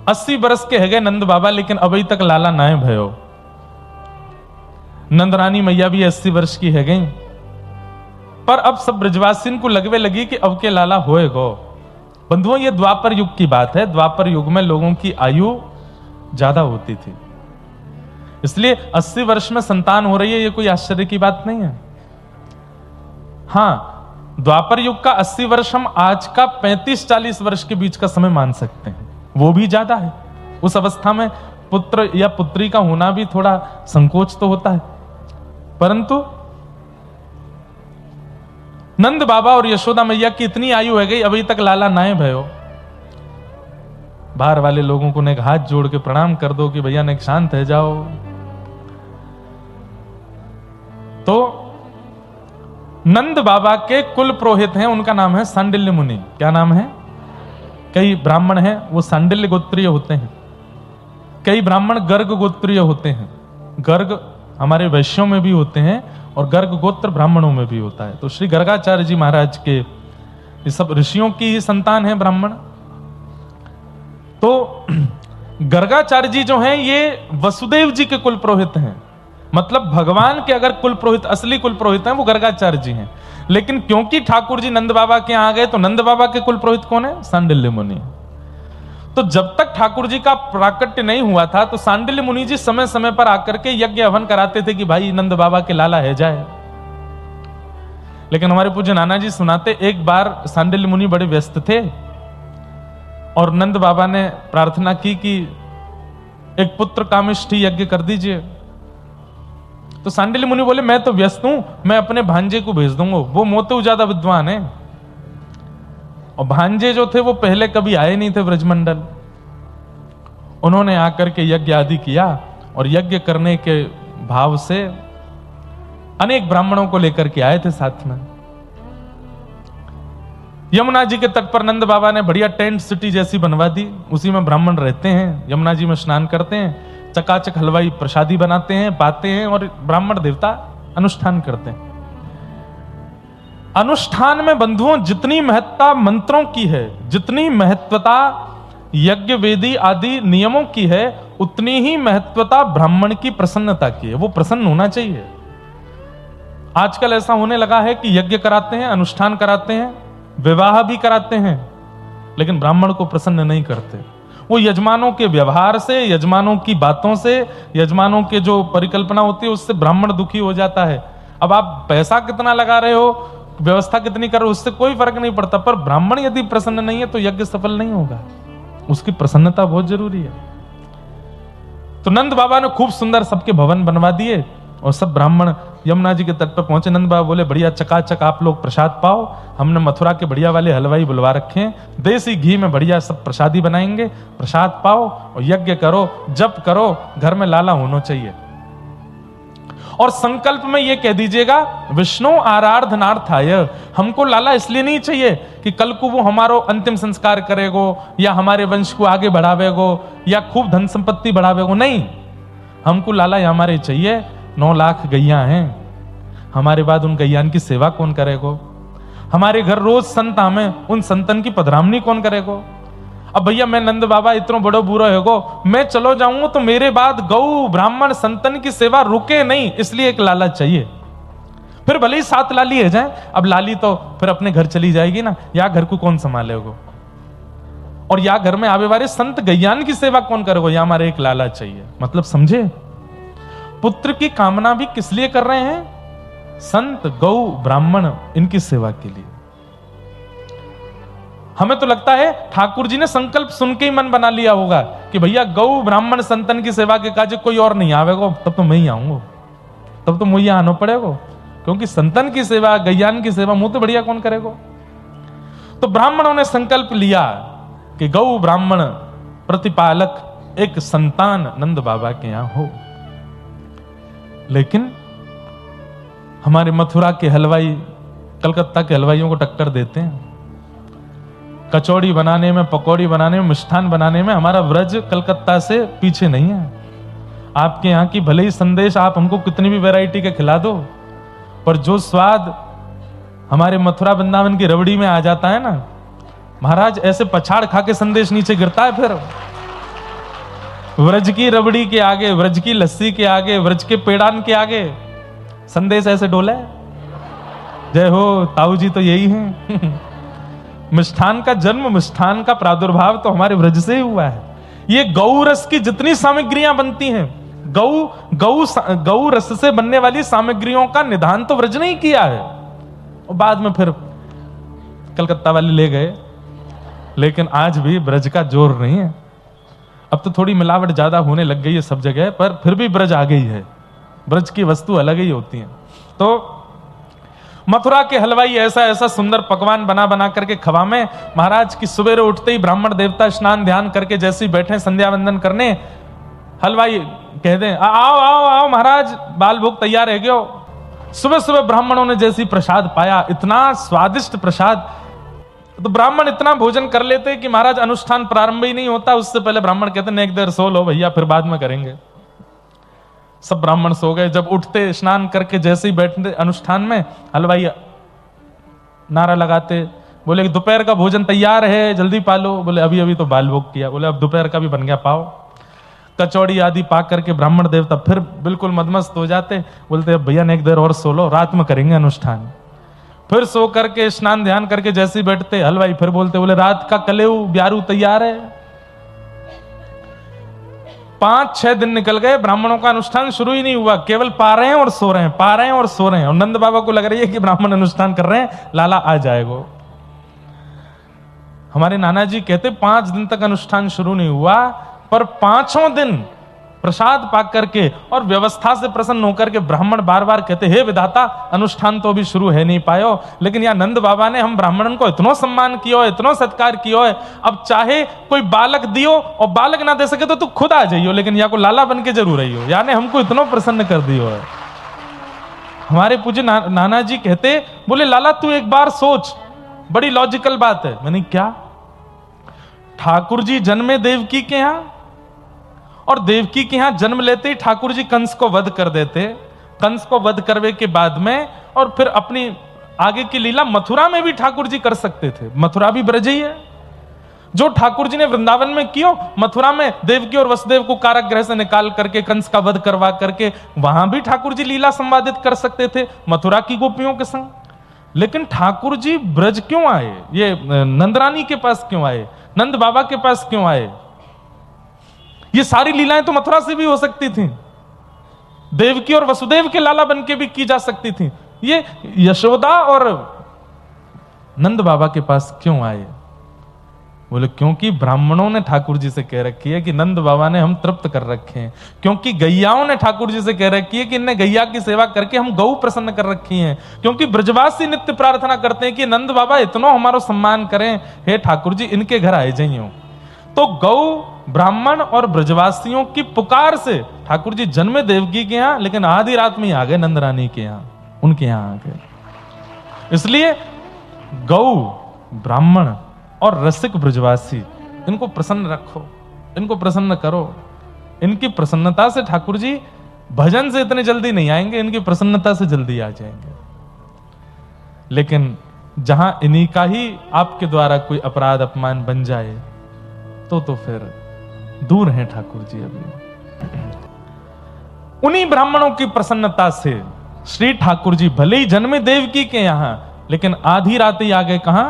80 वर्ष के है गए नंद बाबा, लेकिन अभी तक लाला नाए भयो। नंद रानी मैया भी 80 वर्ष की है गई, पर अब सब ब्रजवासिन को लगवे लगी कि अब के लाला होएगो। बंधुओं, ये द्वापर युग की बात है। द्वापर युग में लोगों की आयु ज्यादा होती थी, इसलिए 80 वर्ष में संतान हो रही है, ये कोई आश्चर्य की बात नहीं है। हाँ, द्वापर युग का 80 वर्ष हम आज का 35-40 वर्ष के बीच का समय मान सकते हैं, वो भी ज्यादा है। उस अवस्था में पुत्र या पुत्री का होना भी थोड़ा संकोच तो होता है, परंतु नंद बाबा और यशोदा मैया की इतनी आयु है गई, अभी तक लाला नाए भयो। बाहर वाले लोगों को ने हाथ जोड़ के प्रणाम कर दो कि भैया ने शांत है जाओ। तो नंद बाबा के कुल पुरोहित हैं, उनका नाम है सांडिल्य मुनि। क्या नाम है? कई ब्राह्मण हैं वो सांडिल्य गोत्रीय होते हैं, कई ब्राह्मण गर्ग गोत्रीय होते हैं। गर्ग हमारे वैश्यों में भी होते हैं और गर्ग गोत्र ब्राह्मणों में भी होता है। तो श्री गर्गाचार्य जी महाराज के ये सब ऋषियों की ही संतान है ब्राह्मण। तो गर्गाचार्य जी जो हैं ये वसुदेव जी के कुल पुरोहित हैं, मतलब भगवान के अगर कुल पुरोहित, असली कुल पुरोहित हैं वो गर्गाचार्य जी हैं। लेकिन क्योंकि ठाकुर जी नंद बाबा के यहाँ आ गए, तो नंद बाबा के कुल पुरोहित कौन है? सांडिल्य मुनि। तो जब तक ठाकुर जी का प्राकट्य नहीं हुआ था, तो सांडिल्य मुनि जी समय समय पर आकर के यज्ञ हवन कराते थे कि भाई नंद बाबा के लाला है जाए। लेकिन हमारे पूज्य नाना जी सुनाते, एक बार सांडिल्य मुनि बड़े व्यस्त थे और नंद बाबा ने प्रार्थना की कि एक पुत्र कामिष्ठी यज्ञ कर दीजिए। तो सांडिल्य मुनि बोले, मैं तो व्यस्त हूं, मैं अपने भांजे को भेज दूंगा, वो मोते ज्यादा विद्वान है। और भांजे जो थे वो पहले कभी आए नहीं थे ब्रजमंडल। उन्होंने आकर के यज्ञ आदि किया और यज्ञ करने के भाव से अनेक ब्राह्मणों को लेकर के आए थे साथ में। यमुना जी के तट पर नंद बाबा ने बढ़िया टेंट सिटी जैसी बनवा दी, उसी में ब्राह्मण रहते हैं, यमुना जी में स्नान करते हैं, चकाचक हलवाई प्रसादी बनाते हैं, पाते हैं और ब्राह्मण देवता अनुष्ठान करते हैं। अनुष्ठान में बंधुओं जितनी महत्ता मंत्रों की है, जितनी महत्वता यज्ञ वेदी आदि नियमों की है, उतनी ही महत्वता ब्राह्मण की प्रसन्नता की है। वो प्रसन्न होना चाहिए। आजकल ऐसा होने लगा है कि यज्ञ कराते हैं, अनुष्ठान कराते हैं, विवाह भी कराते हैं, लेकिन ब्राह्मण को प्रसन्न नहीं करते। वो यजमानों के व्यवहार से, यजमानों की बातों से, यजमानों के जो परिकल्पना होती है उससे ब्राह्मण दुखी हो जाता है। अब आप पैसा कितना लगा रहे हो, व्यवस्था कितनी कर रहे हो, उससे कोई फर्क नहीं पड़ता, पर ब्राह्मण यदि प्रसन्न नहीं है तो यज्ञ सफल नहीं होगा। उसकी प्रसन्नता बहुत जरूरी है। तो नंद बाबा ने खूब सुंदर सबके भवन बनवा दिए और सब ब्राह्मण यमुना जी के तट पर पहुंचे। नंद बाबा बोले, बढ़िया चकाचक आप लोग प्रसाद पाओ, हमने मथुरा के बढ़िया वाले हलवाई बुलवा रखे हैं, देसी घी में बढ़िया सब प्रसादी बनाएंगे, प्रसाद पाओ और यज्ञ करो, जप करो, घर में लाला होना चाहिए। और संकल्प में ये कह दीजिएगा, विष्णु आराधनार्थाय, हमको लाला इसलिए नहीं चाहिए कि कल को वो हमारो अंतिम संस्कार करेगो या हमारे वंश को आगे बढ़ावेगो या खूब धन संपत्ति बढ़ावेगो, नहीं, हमको लाला हमारे चाहिए। 9 लाख गैया हैं, हमारे बाद उन गैयान की सेवा कौन करेगो? हमारे घर रोज संत आवे, उन संतन की पधरामनी कौन करेगो? अब भैया मैं नंद बाबा इतना बड़ो बुरा होगो, मैं चलो जाऊंगा तो मेरे बाद गौ ब्राह्मण संतन की सेवा रुके नहीं, इसलिए एक लाला चाहिए। फिर भले ही 7 लाली है जाए, अब लाली तो फिर अपने घर चली जाएगी ना, या घर को कौन संभालेगो? और या घर में आवे वाले संत गैयान की सेवा कौन करेगो? या हमारे एक लाला चाहिए। मतलब समझे, पुत्र की कामना भी किस लिए कर रहे हैं? संत गौ ब्राह्मण इनकी सेवा के लिए। हमें तो लगता है ठाकुर जी ने संकल्प सुन के ही मन बना लिया होगा कि भैया गौ ब्राह्मण संतन की सेवा के काज कोई और नहीं आवेगा, तब तो मैं ही आऊंगा, तब तो मुझे आना पड़ेगा, क्योंकि संतन की सेवा, गैयान की सेवा मुंह तो बढ़िया कौन करेगा? तो ब्राह्मणों ने संकल्प लिया कि गौ ब्राह्मण प्रतिपालक एक संतान नंद बाबा के यहां हो। लेकिन हमारे मथुरा के हलवाई कलकत्ता के हलवाइयों को टक्कर देते हैं। कचौड़ी बनाने में, पकौड़ी बनाने में, मिष्ठान बनाने में हमारा व्रज कलकत्ता से पीछे नहीं है। आपके यहाँ की भले ही संदेश आप हमको कितनी भी वैरायटी के खिला दो, पर जो स्वाद हमारे मथुरा वृंदावन की रबड़ी में आ जाता है ना महाराज, ऐसे पछाड़ खा के संदेश नीचे गिरता है। फिर व्रज की रबड़ी के आगे, व्रज की लस्सी के आगे, व्रज के पेड़ान के आगे संदेश ऐसे डोले। जय हो ताऊ जी तो यही है। मिष्ठान का जन्म, मिष्ठान का प्रादुर्भाव तो हमारे व्रज से ही हुआ है। ये गौ रस की जितनी सामग्रियां बनती हैं, गौ रस से बनने वाली सामग्रियों का निदान तो व्रज ने ही किया है। और बाद में फिर कलकत्ता वाले ले गए, लेकिन आज भी ब्रज का जोर नहीं है। अब तो थोड़ी मिलावट ज्यादा होने लग गई है सब जगह, पर फिर भी ब्रज आ गई है। ब्रज की वस्तु अलग ही होती है। तो मथुरा के हलवाई ऐसा ऐसा सुंदर पकवान बना बना करके खवा में, महाराज की सुबेरे उठते ही ब्राह्मण देवता स्नान ध्यान करके जैसे ही बैठे संध्या वंदन करने, हलवाई कह दें आओ आओ आओ महाराज, बाल भोग तैयार है गयो। सुबह सुबह ब्राह्मणों ने जैसी प्रसाद पाया, इतना स्वादिष्ट प्रसाद, तो ब्राह्मण इतना भोजन कर लेते कि महाराज अनुष्ठान प्रारंभ ही नहीं होता, उससे पहले ब्राह्मण कहते हैं एक देर सो लो भैया, फिर बाद में करेंगे। सब ब्राह्मण सो गए। जब उठते स्नान करके जैसे ही बैठते अनुष्ठान में, हलवाई नारा लगाते, बोले कि दोपहर का भोजन तैयार है, जल्दी पालो। बोले अभी अभी तो बाल भोग किया। बोले अब दोपहर का भी बन गया, पाओ। कचौड़ी आदि पाक करके ब्राह्मण देवता फिर बिल्कुल मदमस्त हो जाते। बोलते अब भैया ने एक देर और सो लो, रात में करेंगे अनुष्ठान। फिर सो करके स्नान ध्यान करके जैसे ही बैठते, हलवाई फिर बोलते, बोले रात का कलेऊ ब्यारू तैयार है। 5-6 दिन निकल गए, ब्राह्मणों का अनुष्ठान शुरू ही नहीं हुआ, केवल पा रहे हैं और सो रहे हैं, पा रहे हैं और सो रहे हैं। और नंद बाबा को लग रही है कि ब्राह्मण अनुष्ठान कर रहे हैं, लाला आ जाएगा। हमारे नाना जी कहते 5 दिन तक अनुष्ठान शुरू नहीं हुआ, पर 5वां दिन प्रसाद पाक करके और व्यवस्था से प्रसन्न होकर के ब्राह्मण बार बार कहते, हे विधाता अनुष्ठान तो अभी शुरू है नहीं पायो, लेकिन यहाँ नंद बाबा ने हम ब्राह्मणन को इतना सम्मान किया है, इतना सत्कार किया है, अब चाहे कोई बालक दियो और बालक ना दे सके तो तू खुद आ जाइयो, लेकिन या को लाला बन के जरूर आइयो, यानी हमको इतना प्रसन्न कर दियो है। हमारे पूज्य नाना जी कहते, बोले लाला तू एक बार सोच, बड़ी लॉजिकल बात है। मैंने क्या? ठाकुर जी जन्मे देवकी के यहां, और देवकी के यहां जन्म लेते ही ठाकुर जी कंस को वध कर देते। कंस को वध करने के बाद में और फिर अपनी आगे की लीला मथुरा में भी ठाकुर जी कर सकते थे। मथुरा भी ब्रज ही है। जो ठाकुर जी ने वृंदावन में किया, मथुरा में देवकी और वसुदेव को कारागृह से निकाल करके कंस का वध करवा करके वहां भी ठाकुर जी लीला संवादित कर सकते थे मथुरा की गोपियों के संग। लेकिन ठाकुर जी ब्रज क्यों आए? ये नंदरानी के पास क्यों आए? नंद बाबा के पास क्यों आए? ये सारी लीलाएं तो मथुरा से भी हो सकती थी, देवकी और वसुदेव के लाला बन के भी की जा सकती थी। ये यशोदा और नंद बाबा के पास क्यों आए? बोले क्योंकि ब्राह्मणों ने ठाकुर जी से कह रखी है कि नंद बाबा ने हम तृप्त कर रखे हैं, क्योंकि गैयाओं ने ठाकुर जी से कह रखी है कि इनने गैया की सेवा करके हम गौ प्रसन्न कर रखी हैं, क्योंकि ब्रजवासी नित्य प्रार्थना करते हैं कि नंद बाबा इतना हमारा सम्मान करें, हे ठाकुर जी इनके घर आए जाइयो। तो गौ, ब्राह्मण और ब्रजवासियों की पुकार से ठाकुर जी जन्मे देवकी के यहां, लेकिन आधी रात में ही आ गए नंदरानी के यहां, उनके यहां आ गए। इसलिए गौ, ब्राह्मण और रसिक ब्रजवासी, इनको प्रसन्न रखो, इनको प्रसन्न करो। इनकी प्रसन्नता से ठाकुर जी भजन से इतने जल्दी नहीं आएंगे, इनकी प्रसन्नता से जल्दी आ जाएंगे। लेकिन जहां इन्हीं का ही आपके द्वारा कोई अपराध अपमान बन जाए तो फिर दूर हैं ठाकुर जी। अभी उन्हीं ब्राह्मणों की प्रसन्नता से श्री ठाकुर जी भले ही जन्मे देवकी के यहां, लेकिन आधी रात ही आ गए कहां?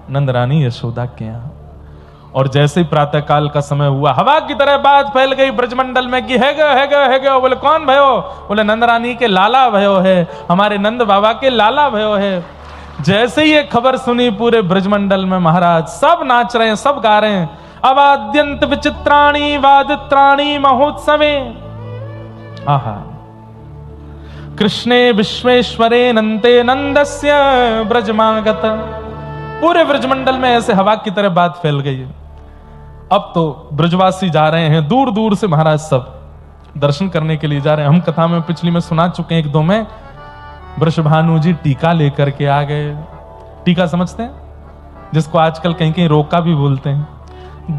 नंदरानी यशोदा के यहां। और जैसे ही प्रातः काल का समय हुआ, हवा की तरह बात फैल गई ब्रजमंडल में कि है गयो। बोले कौन भयो? बोले नंदरानी के लाला भयो है, हमारे नंद बाबा के लाला भयो है। जैसे ही ये खबर सुनी पूरे ब्रजमंडल में महाराज सब नाच रहे हैं, सब गा रहे हैं, अवाद्यंत विचित्राणि वादित्राणि महोत्सवे आहा कृष्णे विश्वेश्वरे नंते नंदस्य ब्रजमागत। पूरे ब्रजमंडल में ऐसे हवा की तरह बात फैल गई है। अब तो ब्रजवासी जा रहे हैं दूर दूर से, महाराज सब दर्शन करने के लिए जा रहे हैं। हम कथा में पिछली में सुना चुके हैं, 1-2 में वृषभानु जी टीका लेकर के आ गए। टीका समझते हैं, जिसको आजकल कहीं कहीं रोका भी बोलते हैं।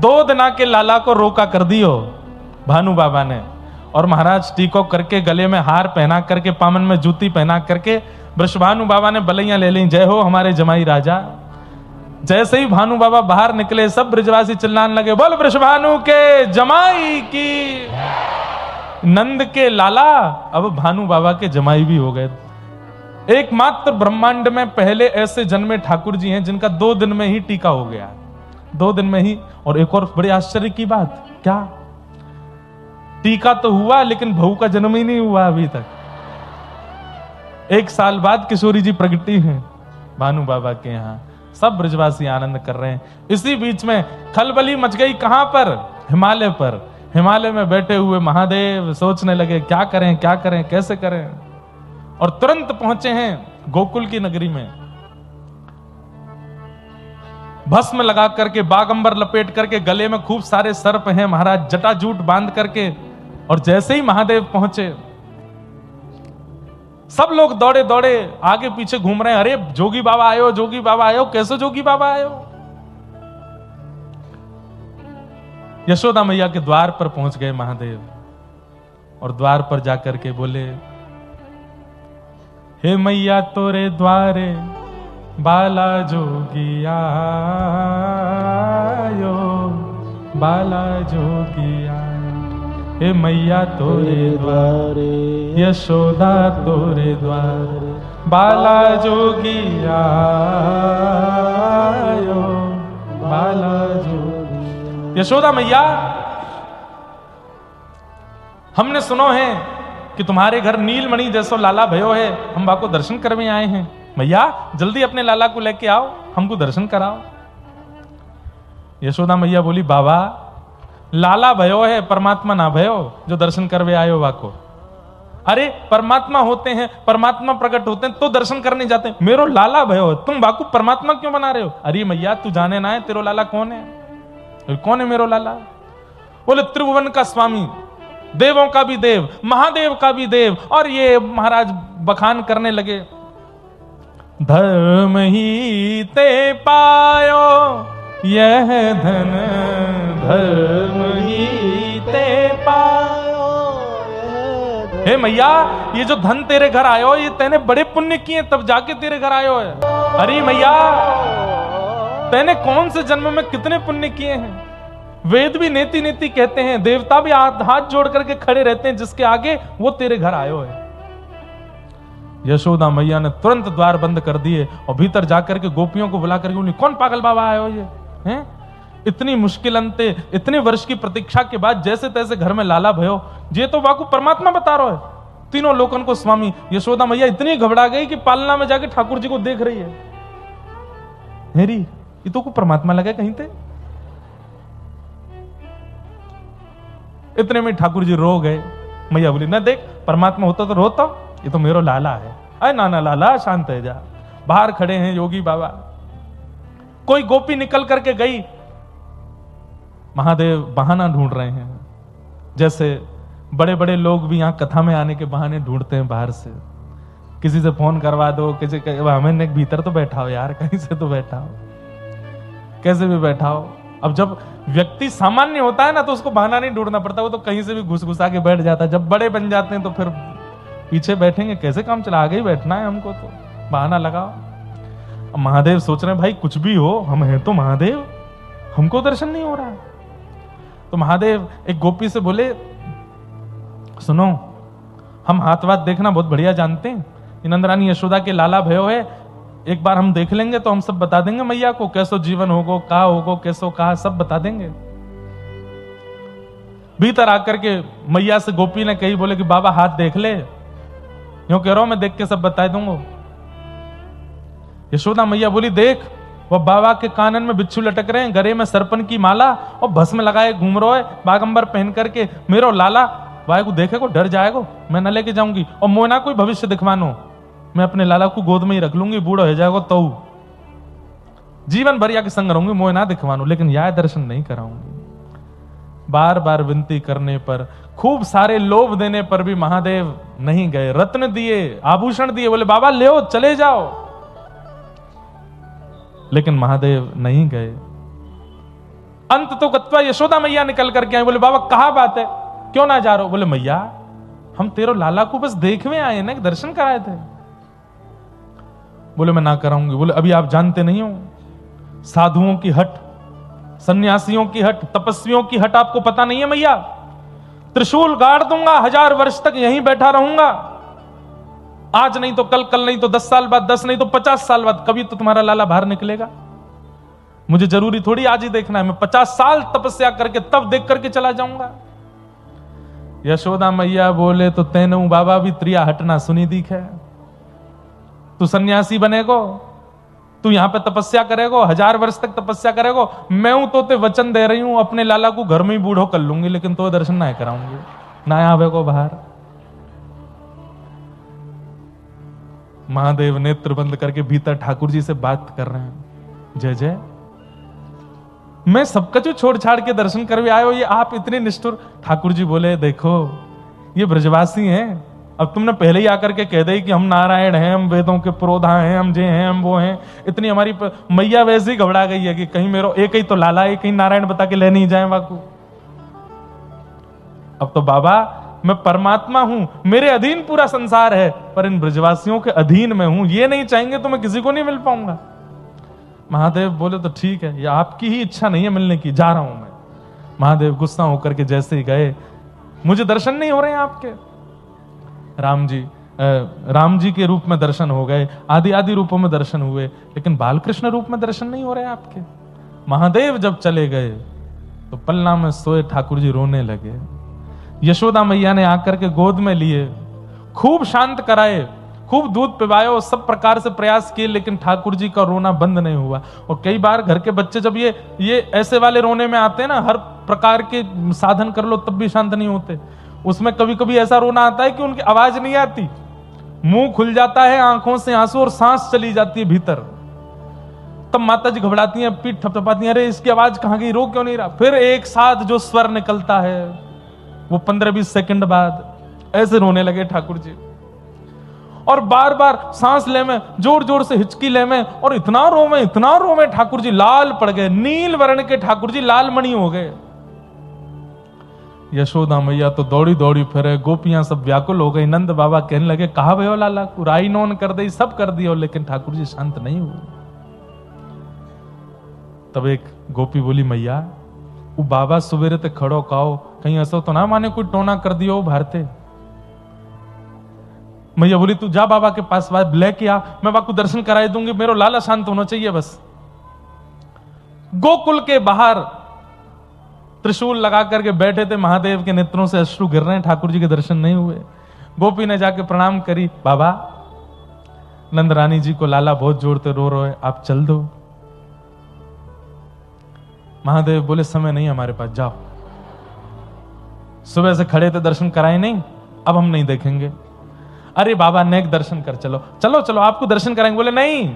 2 दिना के लाला को रोका कर दियो भानु बाबा ने, और महाराज टीको करके गले में हार पहना करके, पामन में जूती पहना करके वृषभानु बाबा ने बलैया ले ली, जय हो हमारे जमाई राजा। जैसे ही भानु बाबा बाहर निकले सब ब्रजवासी चिल्लाने लगे, बोल वृषभानु के जमाई की। नंद के लाला अब भानु बाबा के जमाई भी हो गए। एकमात्र ब्रह्मांड में पहले ऐसे जन्मे ठाकुर जी हैं जिनका 2 दिन में ही टीका हो गया, 2 दिन में ही। और एक और बड़ी आश्चर्य की बात, क्या टीका तो हुआ लेकिन बहू का जन्म ही नहीं हुआ अभी तक। 1 साल बाद किशोरी जी प्रगटी हैं भानु बाबा के यहाँ, सब ब्रजवासी आनंद कर रहे हैं। इसी बीच में खलबली मच गई, कहां पर? हिमालय पर। हिमालय में बैठे हुए महादेव सोचने लगे क्या करें क्या करें कैसे करें, और तुरंत पहुंचे हैं गोकुल की नगरी में। भस्म लगा करके, बागंबर लपेट करके, गले में खूब सारे सर्प हैं महाराज, जटाजूट बांध करके। और जैसे ही महादेव पहुंचे सब लोग दौड़े दौड़े आगे पीछे घूम रहे हैं, अरे जोगी बाबा आयो, जोगी बाबा आयो। कैसे जोगी बाबा आयो? यशोदा मैया के द्वार पर पहुंच गए महादेव, और द्वार पर जाकर के बोले, हे मैया तोरे द्वारे बाला जोगी आयो, बाला जोगी आयो। हे मैया तोरे द्वारे, यशोदा तोरे द्वारे, बाला जोगी आयो, बाला जोगी। यशोदा मैया, हमने सुनो है कि तुम्हारे घर नीलमणि जैसो लाला भयो है, हम बाको दर्शन करने आए हैं। मैया जल्दी अपने लाला को लेके आओ, हमको दर्शन कराओ। यशोदा मैया बोली, बाबा लाला भयो है, परमात्मा ना भयो जो दर्शन करवे आयो वाको। अरे परमात्मा होते हैं, परमात्मा प्रकट होते हैं तो दर्शन करने जाते हैं, मेरो लाला भयो, तुम बाकू परमात्मा क्यों बना रहे हो? अरे मैया तू जाने ना है तेरो लाला कौन है? कौन है मेरो लाला? बोले त्रिभुवन का स्वामी, देवों का भी देव, महादेव का भी देव। और ये महाराज बखान करने लगे, धर्म ही ते पायो यह धन, धर्म ही ते पायो। हे मैया ये जो धन तेरे घर आयो, ये तेने बड़े पुण्य किए तब जाके तेरे घर आयो है। अरे मैया तेने कौन से जन्म में कितने पुण्य किए हैं? वेद भी नेति नेति कहते हैं, देवता भी हाथ जोड़ करके खड़े रहते हैं जिसके आगे, वो तेरे घर आयो है। यशोदा मैया ने तुरंत द्वार बंद कर दिए और भीतर जाकर के गोपियों को बुला करके बोली, कौन पागल बाबा आयो ये हैं? इतनी मुश्किल अंते, इतने वर्ष की प्रतीक्षा के बाद जैसे तैसे घर में लाला भयो, ये तो वाकू परमात्मा बता रहा है, तीनों लोकन को स्वामी। यशोदा मैया इतनी घबरा गई कि पालना में जाके ठाकुर जी को देख रही है, मेरी ये तो को परमात्मा लगा कहीं थे। इतने में ठाकुर जी रो गए। मैया बोली, ना देख परमात्मा होता तो रोता, ये तो मेरो लाला है। अरे नाना लाला शांत है जा। बाहर खड़े हैं योगी बाबा। कोई गोपी निकल करके गई, महादेव बहाना ढूंढ रहे हैं, जैसे बड़े बड़े लोग भी यहां कथा में आने के बहाने ढूंढते हैं बाहर से। किसी से फोन करवा दो, किसी हमें भीतर तो बैठाओ यार, कहीं से तो बैठाओ, कैसे भी बैठाओ। अब जब व्यक्ति सामान्य होता है ना तो उसको बहाना नहीं ढूंढना पड़ता, वो तो कहीं से भी घुस घुसा के बैठ जाता है। जब बड़े बन जाते हैं तो फिर पीछे बैठेंगे, कैसे काम चला, आगे ही बैठना है हमको, तो बहाना लगाओ। अब महादेव सोच रहे हैं भाई कुछ भी हो, हम हैं तो महादेव, हमको दर्शन नहीं हो रहा। तो महादेव एक गोपी से बोले, सुनो हम हाथ वाथ देखना बहुत बढ़िया जानते हैं, नंदरानी यशोदा के लाला भयो है, एक बार हम देख लेंगे तो हम सब बता देंगे मैया को, कैसो जीवन होगो, कहा होगो, कैसो कहा, सब बता देंगे। भीतर आकर के मैया से गोपी ने कही, बोले कि बाबा हाथ देख ले, यूं कह रहा हूं मैं देख के सब बता दूंगा। यशोदा मैया बोली, देख वह बाबा के कानन में बिच्छू लटक रहे हैं, गले में सरपन की माला और भस्म लगाए घूम रहा है, बागंबर पहन करके, मेरो लाला भाई को देखे को डर जाएगा, मैं न लेके जाऊंगी, और मोना कोई भविष्य दिखवानो, मैं अपने लाला को गोद में ही रख लूंगी, बूढ़ा हो जाएगा तो जीवन भर या के संग रहूंगी, मोह ना दिखवानो, लेकिन यह दर्शन नहीं कराऊंगी। बार बार विनती करने पर, खूब सारे लोभ देने पर भी महादेव नहीं गए। रत्न दिए, आभूषण दिए, बोले बाबा ले चले जाओ, लेकिन महादेव नहीं गए। अंत तो गत्वा यशोदा मैया निकल करके आई, बोले बाबा कहा बात है, क्यों ना जा रहे हो? बोले मैया हम तेरो लाला को बस देखने आए ना, दर्शन कराए थे। बोले मैं ना कराऊंगी। बोले अभी आप जानते नहीं हो, साधुओं की हट, सन्यासियों की हट, तपस्वियों की हट आपको पता नहीं है मैया? त्रिशूल गाड़ दूंगा, 1000 वर्ष तक यहीं बैठा रहूंगा, आज नहीं तो कल, कल नहीं तो 10 साल बाद, 10 नहीं तो 50 साल बाद, कभी तो तुम्हारा लाला बाहर निकलेगा। मुझे जरूरी थोड़ी आज ही देखना है, मैं 50 साल तपस्या करके तब देख करके चला जाऊंगा। यशोदा मैया बोले तो तेनू बाबा भी त्रिया हटना सुनी दीख है। तू सन्यासी बनेगो, तू यहां पे तपस्या करेगो, 1000 वर्ष तक तपस्या करेगो, मैं हूं तो ते वचन दे रही हूं अपने लाला को घर में ही बूढ़ो कर लूंगी, लेकिन तो दर्शन ना कराऊंगी, ना आवेगो बाहर। महादेव नेत्र बंद करके भीतर ठाकुर जी से बात कर रहे हैं। जय जय, मैं सबका जो छोड़ छाड़ के दर्शन करके आए हो, ये आप इतने निष्ठुर। ठाकुर जी बोले देखो ये ब्रजवासी हैं, अब तुमने पहले ही आकर के कह दे कि हम नारायण हैं, हम वेदों के पुरोधा हैं, हम जे हैं, हम वो हैं। इतनी हमारी मैया वैसे ही घबरा गई है कि कहीं मेरो एक ही तो लाला है, कहीं नारायण बता के ले नहीं जाए वाकू। अब तो बाबा मैं परमात्मा हूं, मेरे अधीन पूरा संसार है, पर इन ब्रजवासियों के अधीन में हूं, ये नहीं चाहेंगे तो मैं किसी को नहीं मिल पाऊंगा। महादेव बोले तो ठीक है, ये आपकी ही इच्छा नहीं है मिलने की, जा रहा हूं मैं। महादेव गुस्सा होकर के जैसे ही गए, मुझे दर्शन नहीं हो रहे हैं आपके। राम जी के रूप में दर्शन हो गए, आदि आदि रूपों में दर्शन हुए, लेकिन बालकृष्ण रूप में दर्शन नहीं हो रहे आपके। महादेव जब चले गए तो पलना में सोए ठाकुर जी रोने लगे। यशोदा मैया ने आकर के गोद में लिए, खूब शांत कराए, खूब दूध पिवाए, सब प्रकार से प्रयास किए, लेकिन ठाकुर जी का रोना बंद नहीं हुआ। और कई बार घर के बच्चे जब ये ऐसे वाले रोने में आते हैं ना, हर प्रकार के साधन कर लो तब भी शांत नहीं होते। उसमें कभी कभी ऐसा रोना आता है कि उनकी आवाज नहीं आती, मुंह खुल जाता है, आंखों से आंसू और सांस चली जाती है भीतर। तब माता जी घबराती हैं, पीठ थपथपाती हैं, अरे इसकी आवाज कहां गई, रो क्यों नहीं रहा। फिर एक साथ जो स्वर निकलता है वो 15-20 सेकंड बाद ऐसे रोने लगे ठाकुर जी, और बार बार सांस ले में, जोर जोर से हिचकी ले में, और इतना रोवे ठाकुर जी लाल पड़ गए, नील वर्ण के ठाकुर जी लाल मणि हो गए। यशोदा मैया तो दौड़ी दौड़ी फिरे, गोपियां सब व्याकुल हो गई। नंद बाबा कहने लगे कहा भयो लाला को, राई नोन कर दी, सब कर दिया, लेकिन ठाकुर जी शांत नहीं हुए। तब एक गोपी बोली मैया वो बाबा सुबेरे ते खड़ो काओ, कहीं ऐसा तो ना माने कोई टोना कर दियो भारते। मैया बोली तू जा बाबा के पास लेके आ, मैं बाबा को दर्शन कराई दूंगी, मेरा लाला शांत होना चाहिए बस। गोकुल के बाहर त्रिशूल लगा करके बैठे थे, महादेव के नेत्रों से अश्रु गिर रहे हैं, ठाकुर जी के दर्शन नहीं हुए। गोपी ने जाके प्रणाम करी, बाबा नंद रानी जी को लाला बहुत जोरते रो रहे, आप चल दो। महादेव बोले समय नहीं हमारे पास, जाओ। सुबह से खड़े थे, दर्शन कराए नहीं, अब हम नहीं देखेंगे। अरे बाबा नेक दर्शन कर, चलो चलो चलो आपको दर्शन कराएंगे। बोले नहीं,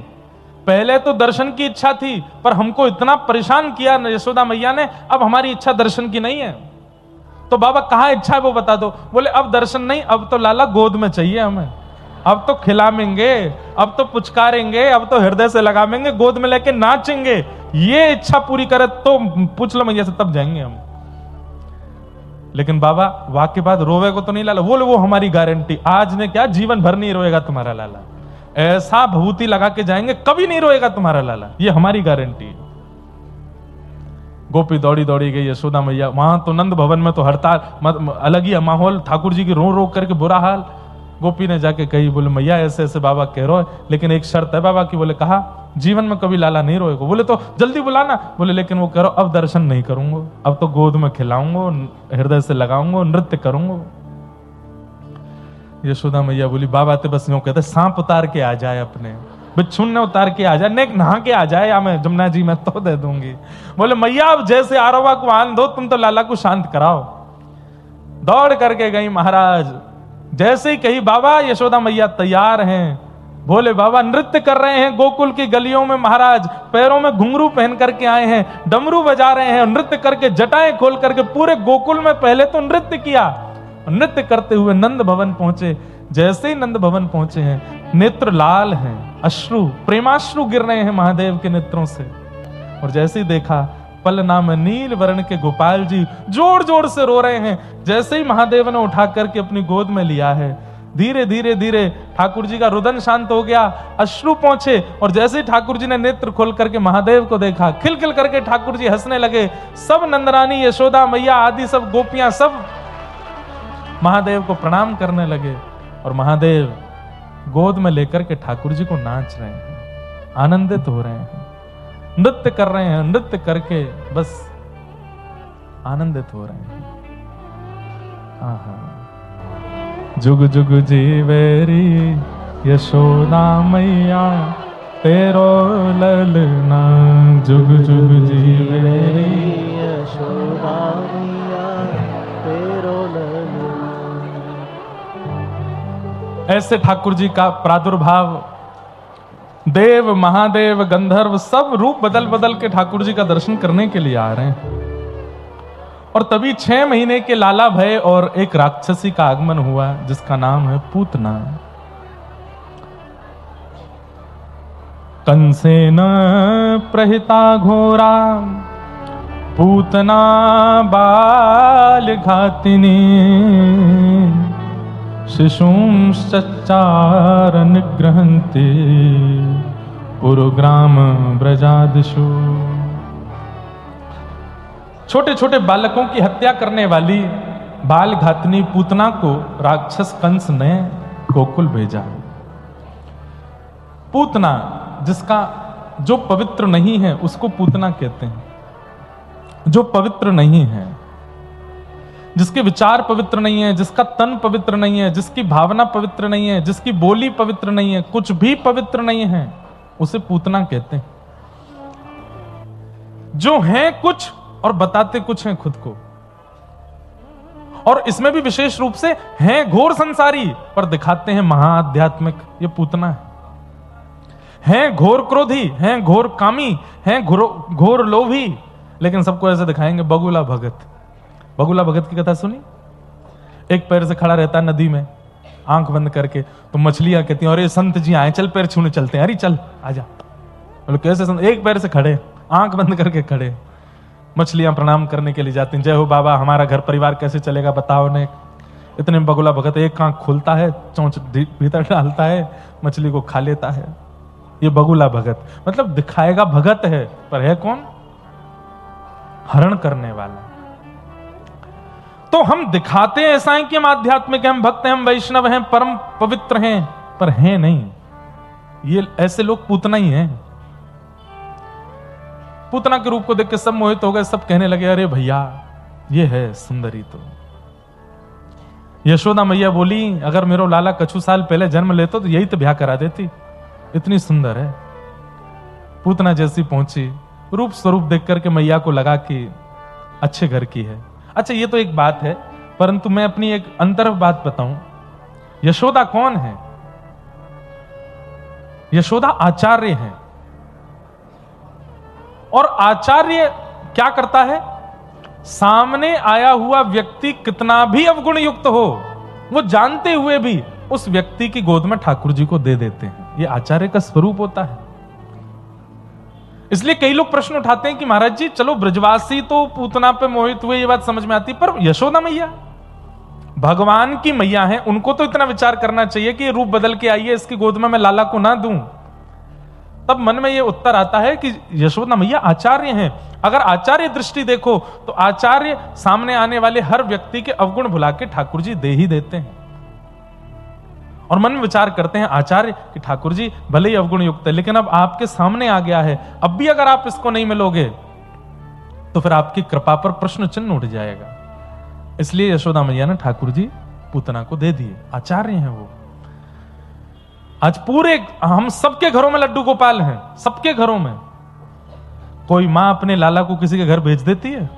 पहले तो दर्शन की इच्छा थी, पर हमको इतना परेशान किया यशोदा मैया ने, अब हमारी इच्छा दर्शन की नहीं है। तो बाबा कहां इच्छा है वो बता दो। बोले अब दर्शन नहीं, अब तो लाला गोद में चाहिए हमें, अब तो खिलाएंगे, अब तो पुचकारेंगे, अब तो हृदय से लगाएंगे, गोद में लेके नाचेंगे। ये इच्छा पूरी करे तो पूछ लो मैया से, तब जाएंगे हम। लेकिन बाबा वाक्य बाद रोवे को तो नहीं लाला। बोले वो हमारी गारंटी, आज ने क्या जीवन भर नहीं रोएगा तुम्हारा लाला, ऐसा भभूति लगा के जाएंगे कभी नहीं रोएगा तुम्हारा लाला, ये हमारी गारंटी है। गोपी दौड़ी दौड़ी गई यशोदा मैया, वहां तो नंद भवन में तो हड़ताल, अलग ही माहौल, ठाकुर जी की रो रो करके बुरा हाल। गोपी ने जाके कही, बोले मैया ऐसे ऐसे बाबा कह रहे, लेकिन एक शर्त है बाबा की। बोले कहा, जीवन में कभी लाला नहीं रोएगा। बोले तो जल्दी बुलाना। बोले लेकिन वो कह रहा अब दर्शन नहीं करूंगा, अब तो गोद में खिलाऊंगा, हृदय से लगाऊंगा, नृत्य करूंगा। यशोदा मैया बोली बाबा ते बस यूं कहते, सांप उतार के आ जाए, अपने बिच्छू ने उतार के आ जाए, नेक नहा के आ जाए, या मैं जमुना जी में तो दे दूंगी। बोले मैया अब जैसे आरवा को आन दो, तुम तो लाला को शांत कराओ। दौड़ करके गई महाराज, जैसे ही कही बाबा यशोदा मैया तैयार हैं। भोले बाबा नृत्य कर रहे हैं गोकुल की गलियों में, महाराज पैरों में घुंघरू पहन करके आए हैं, डमरू बजा रहे हैं, नृत्य करके जटाएं खोल करके पूरे गोकुल में पहले तो नृत्य किया। नृत्य करते हुए नंद भवन पहुंचे। जैसे ही नंद भवन पहुंचे हैं, नेत्र लाल हैं, अश्रु प्रेमाश्रु गिर रहे हैं महादेव के नेत्रों से। और जैसे ही देखा, पलना में नील वर्ण के गोपाल जी जोर जोर से रो रहे हैं। जैसे ही महादेव ने उठा करके अपनी गोद में लिया है, धीरे धीरे धीरे ठाकुर जी का रुदन शांत हो गया, अश्रु पहुंचे, और जैसे ही ठाकुर जी ने नेत्र खोल करके महादेव को देखा, खिलखिल करके ठाकुर जी हंसने लगे। सब नंदरानी, यशोदा मैया आदि सब गोपियां सब महादेव को प्रणाम करने लगे, और महादेव गोद में लेकर के ठाकुर जी को नाच रहे हैं, आनंदित हो रहे हैं, नृत्य कर रहे हैं, नृत्य करके बस आनंदित हो रहे हैं। जुग जुग जीवेरी यशोदा मैया तेरो ललना, जुग जुग जीवेरी यशोदा मैया तेरो ललना। ऐसे ठाकुर जी का प्रादुर्भाव, देव महादेव गंधर्व सब रूप बदल बदल के ठाकुर जी का दर्शन करने के लिए आ रहे हैं। और तभी 6 महीने के लाला भय और एक राक्षसी का आगमन हुआ जिसका नाम है पूतना। कंसेन प्रहिता घोरा पूतना बाल घातिनी, शिशुंश्चचार निग्रहन्ति पुरुग्राम ब्रजादिषु। छोटे छोटे बालकों की हत्या करने वाली बाल घातनी पूतना को राक्षस कंस ने गोकुल भेजा। पूतना, जिसका जो पवित्र नहीं है उसको पूतना कहते हैं। जो पवित्र नहीं है, जिसके विचार पवित्र नहीं है, जिसका तन पवित्र नहीं है, जिसकी भावना पवित्र नहीं है, जिसकी बोली पवित्र नहीं है, कुछ भी पवित्र नहीं है, उसे पूतना कहते हैं। जो है कुछ और बताते कुछ हैं खुद को, और इसमें भी विशेष रूप से हैं घोर संसारी पर दिखाते हैं महाआध्यात्मिक, ये पूतना है। हैं घोर क्रोधी, हैं घोर कामी, हैं घोर लोभी, लेकिन सबको ऐसे दिखाएंगे बगुला भगत। बगुला भगत की कथा सुनी? एक पैर से खड़ा रहता है नदी में आंख बंद करके, तो मछलियां कहती हैं अरे संत जी आए, चल पैर छूने चलते हैं। अरे चल आजा। बोले कैसे संत? एक पैर से खड़े, आंख बंद करके खड़े। मछलियां प्रणाम करने के लिए जाती हैं, जय हो बाबा, हमारा घर परिवार कैसे चलेगा बताओ ने। इतने बगुला भगत एक आंख खोलता है, चोंच भीतर डालता है, मछली को खा लेता है। ये बगुला भगत, मतलब दिखाएगा भगत है पर है कौन? हरण करने वाला। तो हम दिखाते हैं ऐसा है कि हम आध्यात्मिक हैं, हम भक्त हैं, हम वैष्णव हैं, परम पवित्र हैं, पर हैं नहीं। ये ऐसे लोग पूतना ही हैं। पूतना के रूप को देख के सब मोहित हो गए, सब कहने लगे अरे भैया ये है सुंदरी। तो यशोदा मैया बोली अगर मेरो लाला कछु साल पहले जन्म लेता तो यही तो ब्याह करा देती, इतनी सुंदर है। पूतना जैसी पहुंची, रूप स्वरूप देख करके मैया को लगा कि अच्छे घर की है। अच्छा ये तो एक बात है, परंतु मैं अपनी एक अंतर बात बताऊं। यशोदा कौन है? यशोदा आचार्य है। और आचार्य क्या करता है? सामने आया हुआ व्यक्ति कितना भी अवगुण युक्त हो, वो जानते हुए भी उस व्यक्ति की गोद में ठाकुर जी को दे देते हैं। ये आचार्य का स्वरूप होता है। इसलिए कई लोग प्रश्न उठाते हैं कि महाराज जी चलो ब्रजवासी तो पूतना पे मोहित हुए, ये बात समझ में आती, पर यशोदा मैया भगवान की मैया है, उनको तो इतना विचार करना चाहिए कि ये रूप बदल के आई है, इसकी गोद में मैं लाला को ना दूं। तब मन में ये उत्तर आता है कि यशोदा मैया आचार्य हैं। अगर आचार्य दृष्टि देखो तो आचार्य सामने आने वाले हर व्यक्ति के अवगुण भुला के ठाकुर जी दे ही देते हैं। और मन में विचार करते हैं आचार्य कि ठाकुर जी भले ही अवगुण युक्त है, लेकिन अब आपके सामने आ गया है, अब भी अगर आप इसको नहीं मिलोगे तो फिर आपकी कृपा पर प्रश्न चिन्ह उठ जाएगा। इसलिए यशोदा मैया ने ठाकुर जी पूतना को दे दिए। आचार्य हैं वो। आज पूरे हम सबके घरों में लड्डू गोपाल हैं, सबके घरों में। कोई मां अपने लाला को किसी के घर भेज देती है,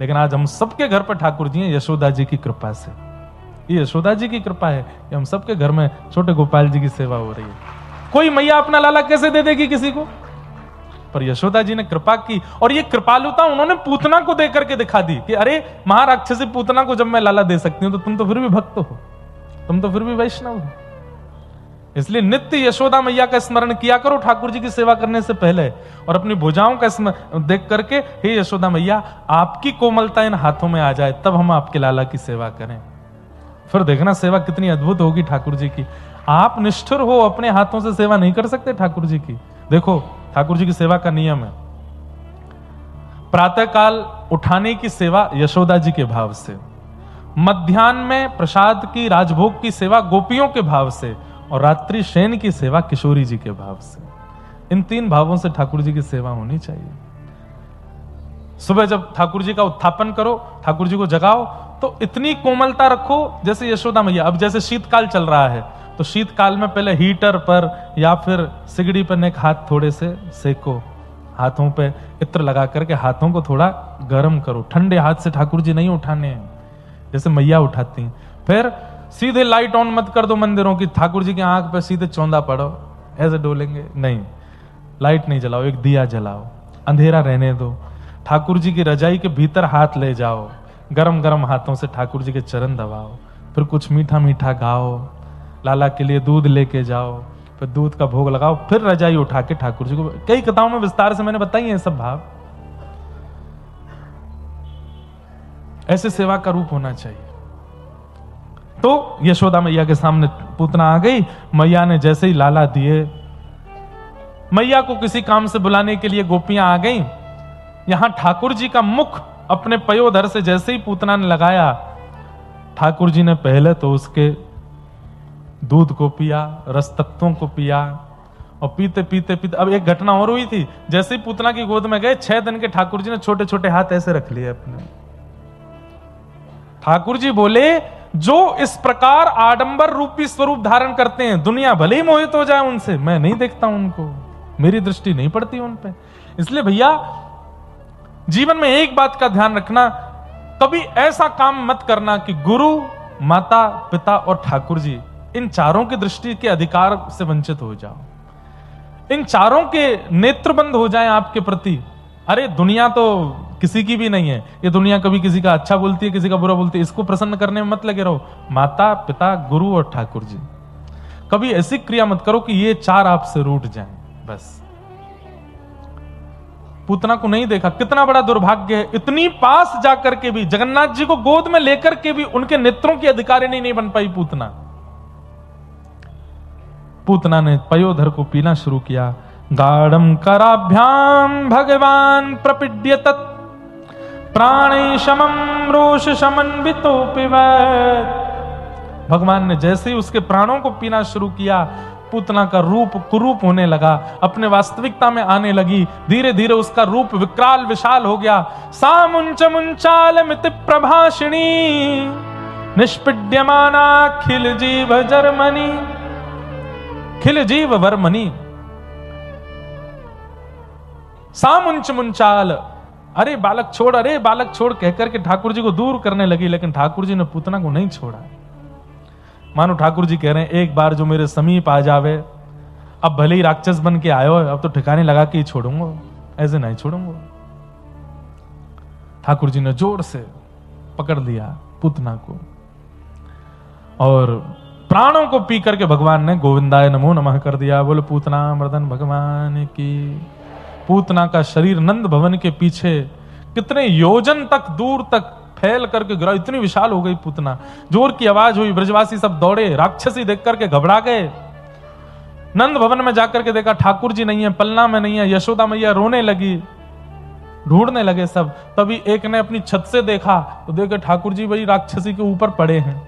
लेकिन आज हम सबके घर पर ठाकुर जी हैं यशोदा जी की कृपा से। ये यशोदा जी की कृपा है कि हम सबके घर में छोटे गोपाल जी की सेवा हो रही है। कोई मैया अपना लाला कैसे दे देगी किसी को? पर यशोदा जी ने कृपा की, और ये कृपालुता उन्होंने पूतना को देकर के दिखा दी कि अरे महाराक्षसी पूतना को जब मैं लाला दे सकती हूं तो तुम तो फिर भी भक्त हो, तुम तो फिर भी वैष्णव हो। इसलिए नित्य यशोदा मैया का स्मरण किया करो ठाकुर जी की सेवा करने से पहले, और अपनी भुजाओं का देख करके हे यशोदा मैया आपकी कोमलता इन हाथों में आ जाए, तब हम आपके लाला की सेवा करें। फिर देखना सेवा कितनी अद्भुत होगी ठाकुर जी की। आप निष्ठुर हो, अपने हाथों से सेवा नहीं कर सकते ठाकुर जी की। देखो ठाकुर जी की सेवा का नियम है, प्रातः काल उठाने की सेवा यशोदा जी के भाव से, मध्याह्न में प्रसाद की राजभोग की सेवा गोपियों के भाव से, और रात्रि शयन की सेवा किशोरी जी के भाव से। इन 3 भावों से ठाकुर जी की सेवा होनी चाहिए। सुबह जब ठाकुर जी का उत्थापन करो, ठाकुर जी को जगाओ, तो इतनी कोमलता रखो जैसे यशोदा मैया। अब जैसे शीतकाल चल रहा है, तो शीतकाल में पहले हीटर पर या फिर सिगड़ी पर एक हाथ थोड़े से सेको, हाथों पे इत्र लगा करके हाथों को थोड़ा गर्म करो। ठंडे हाथ से ठाकुर जी नहीं उठाने हैं जैसे मैया उठाती हैं। फिर सीधे लाइट ऑन मत कर दो मंदिरों की, ठाकुर जी की आंख पे सीधे चौंधा पड़ो, ऐसे डोलेंगे नहीं। लाइट नहीं जलाओ, एक दिया जलाओ, अंधेरा रहने दो। ठाकुर जी की रजाई के भीतर हाथ ले जाओ, गरम गरम हाथों से ठाकुर जी के चरण दबाओ। फिर कुछ मीठा मीठा गाओ, लाला के लिए दूध लेके जाओ, फिर दूध का भोग लगाओ, फिर रजाई उठा के ठाकुर जी को। कई कथाओं में विस्तार से मैंने बताई है सब भाव। ऐसे सेवा का रूप होना चाहिए। तो यशोदा मैया के सामने पूतना आ गई। मैया ने जैसे ही लाला दिए, मैया को किसी काम से बुलाने के लिए गोपियां आ गईं। यहां ठाकुर जी का मुख अपने पयोधर से जैसे ही पूतना ने लगाया, ठाकुर जी ने पहले तो उसके दूध को पिया, रस तत्वों को पिया, और पीते पीते पीते अब एक घटना और हुई थी। जैसे ही पूतना की गोद में गए, 6 दिन के ठाकुर जी ने छोटे छोटे हाथ ऐसे रख लिए अपने। ठाकुर जी बोले, जो इस प्रकार आडंबर रूपी स्वरूप धारण करते हैं, दुनिया भले ही मोहित हो जाए उनसे, मैं नहीं देखता उनको, मेरी दृष्टि नहीं पड़ती उन पे। इसलिए भैया जीवन में एक बात का ध्यान रखना, कभी ऐसा काम मत करना कि गुरु, माता, पिता और ठाकुर जी, इन चारों की दृष्टि के अधिकार से वंचित हो जाओ, इन चारों के नेत्र बंद हो जाएं आपके प्रति। अरे दुनिया तो किसी की भी नहीं है, ये दुनिया कभी किसी का अच्छा बोलती है, किसी का बुरा बोलती है, इसको प्रसन्न करने में मत लगे रहो। माता, पिता, गुरु और ठाकुर जी, कभी ऐसी क्रिया मत करो कि ये 4 आपसे रूठ जाएं। बस पूतना को नहीं देखा, कितना बड़ा दुर्भाग्य है। इतनी पास जाकर के भी, जगन्नाथ जी को गोद में लेकर के भी उनके नेत्रों की अधिकारिणी नहीं बन पाई पूतना। पूतना ने पयोधर को पीना शुरू किया। गाढ़म कराभ्याम भगवान प्रपीड्य तत् प्राणे शमम रोष समन्वितो पिबत। भगवान ने जैसे ही उसके प्राणों को पीना शुरू किया, पूतना का रूप कुरूप होने लगा, अपने वास्तविकता में आने लगी। धीरे धीरे उसका रूप विकराल विशाल हो गया। सा मुंच मुंचाल मिति प्रभाषिणी निष्पीड्यमाना खिल जीव जर्मनी, खिल जीव वर्मनी। सा मुंच मुंचाल, अरे बालक छोड़, अरे बालक छोड़ कहकर के ठाकुर जी को दूर करने लगी, लेकिन ठाकुर जी ने पूतना को नहीं छोड़ा। मानो ठाकुर जी कह रहे हैं, एक बार जो मेरे समीप आ जावे, अब भले ही राक्षस बन के आयो, अब तो ठिकाने लगा के ही छोड़ूंगा, ऐसे नहीं छोड़ूंगा। ठाकुर जी ने जोर से पकड़ लिया पूतना को, और प्राणों को पी करके भगवान ने गोविंदाय नमो नमः कर दिया। बोले पूतना मर्दन भगवान की। पूतना का शरीर नंद भवन के पीछे कितने योजन तक दूर तक फैल करके गिरा, इतनी विशाल हो गई पूतना। जोर की आवाज हुई, ब्रजवासी सब दौड़े, राक्षसी देख करके घबरा गए। नंद भवन में जाकर के देखा ठाकुर जी नहीं है, पलना में नहीं है। यशोदा मैया रोने लगी, ढूंढने लगे सब। तभी एक ने अपनी छत से देखा, तो देखे ठाकुर जी वही राक्षसी के ऊपर पड़े हैं।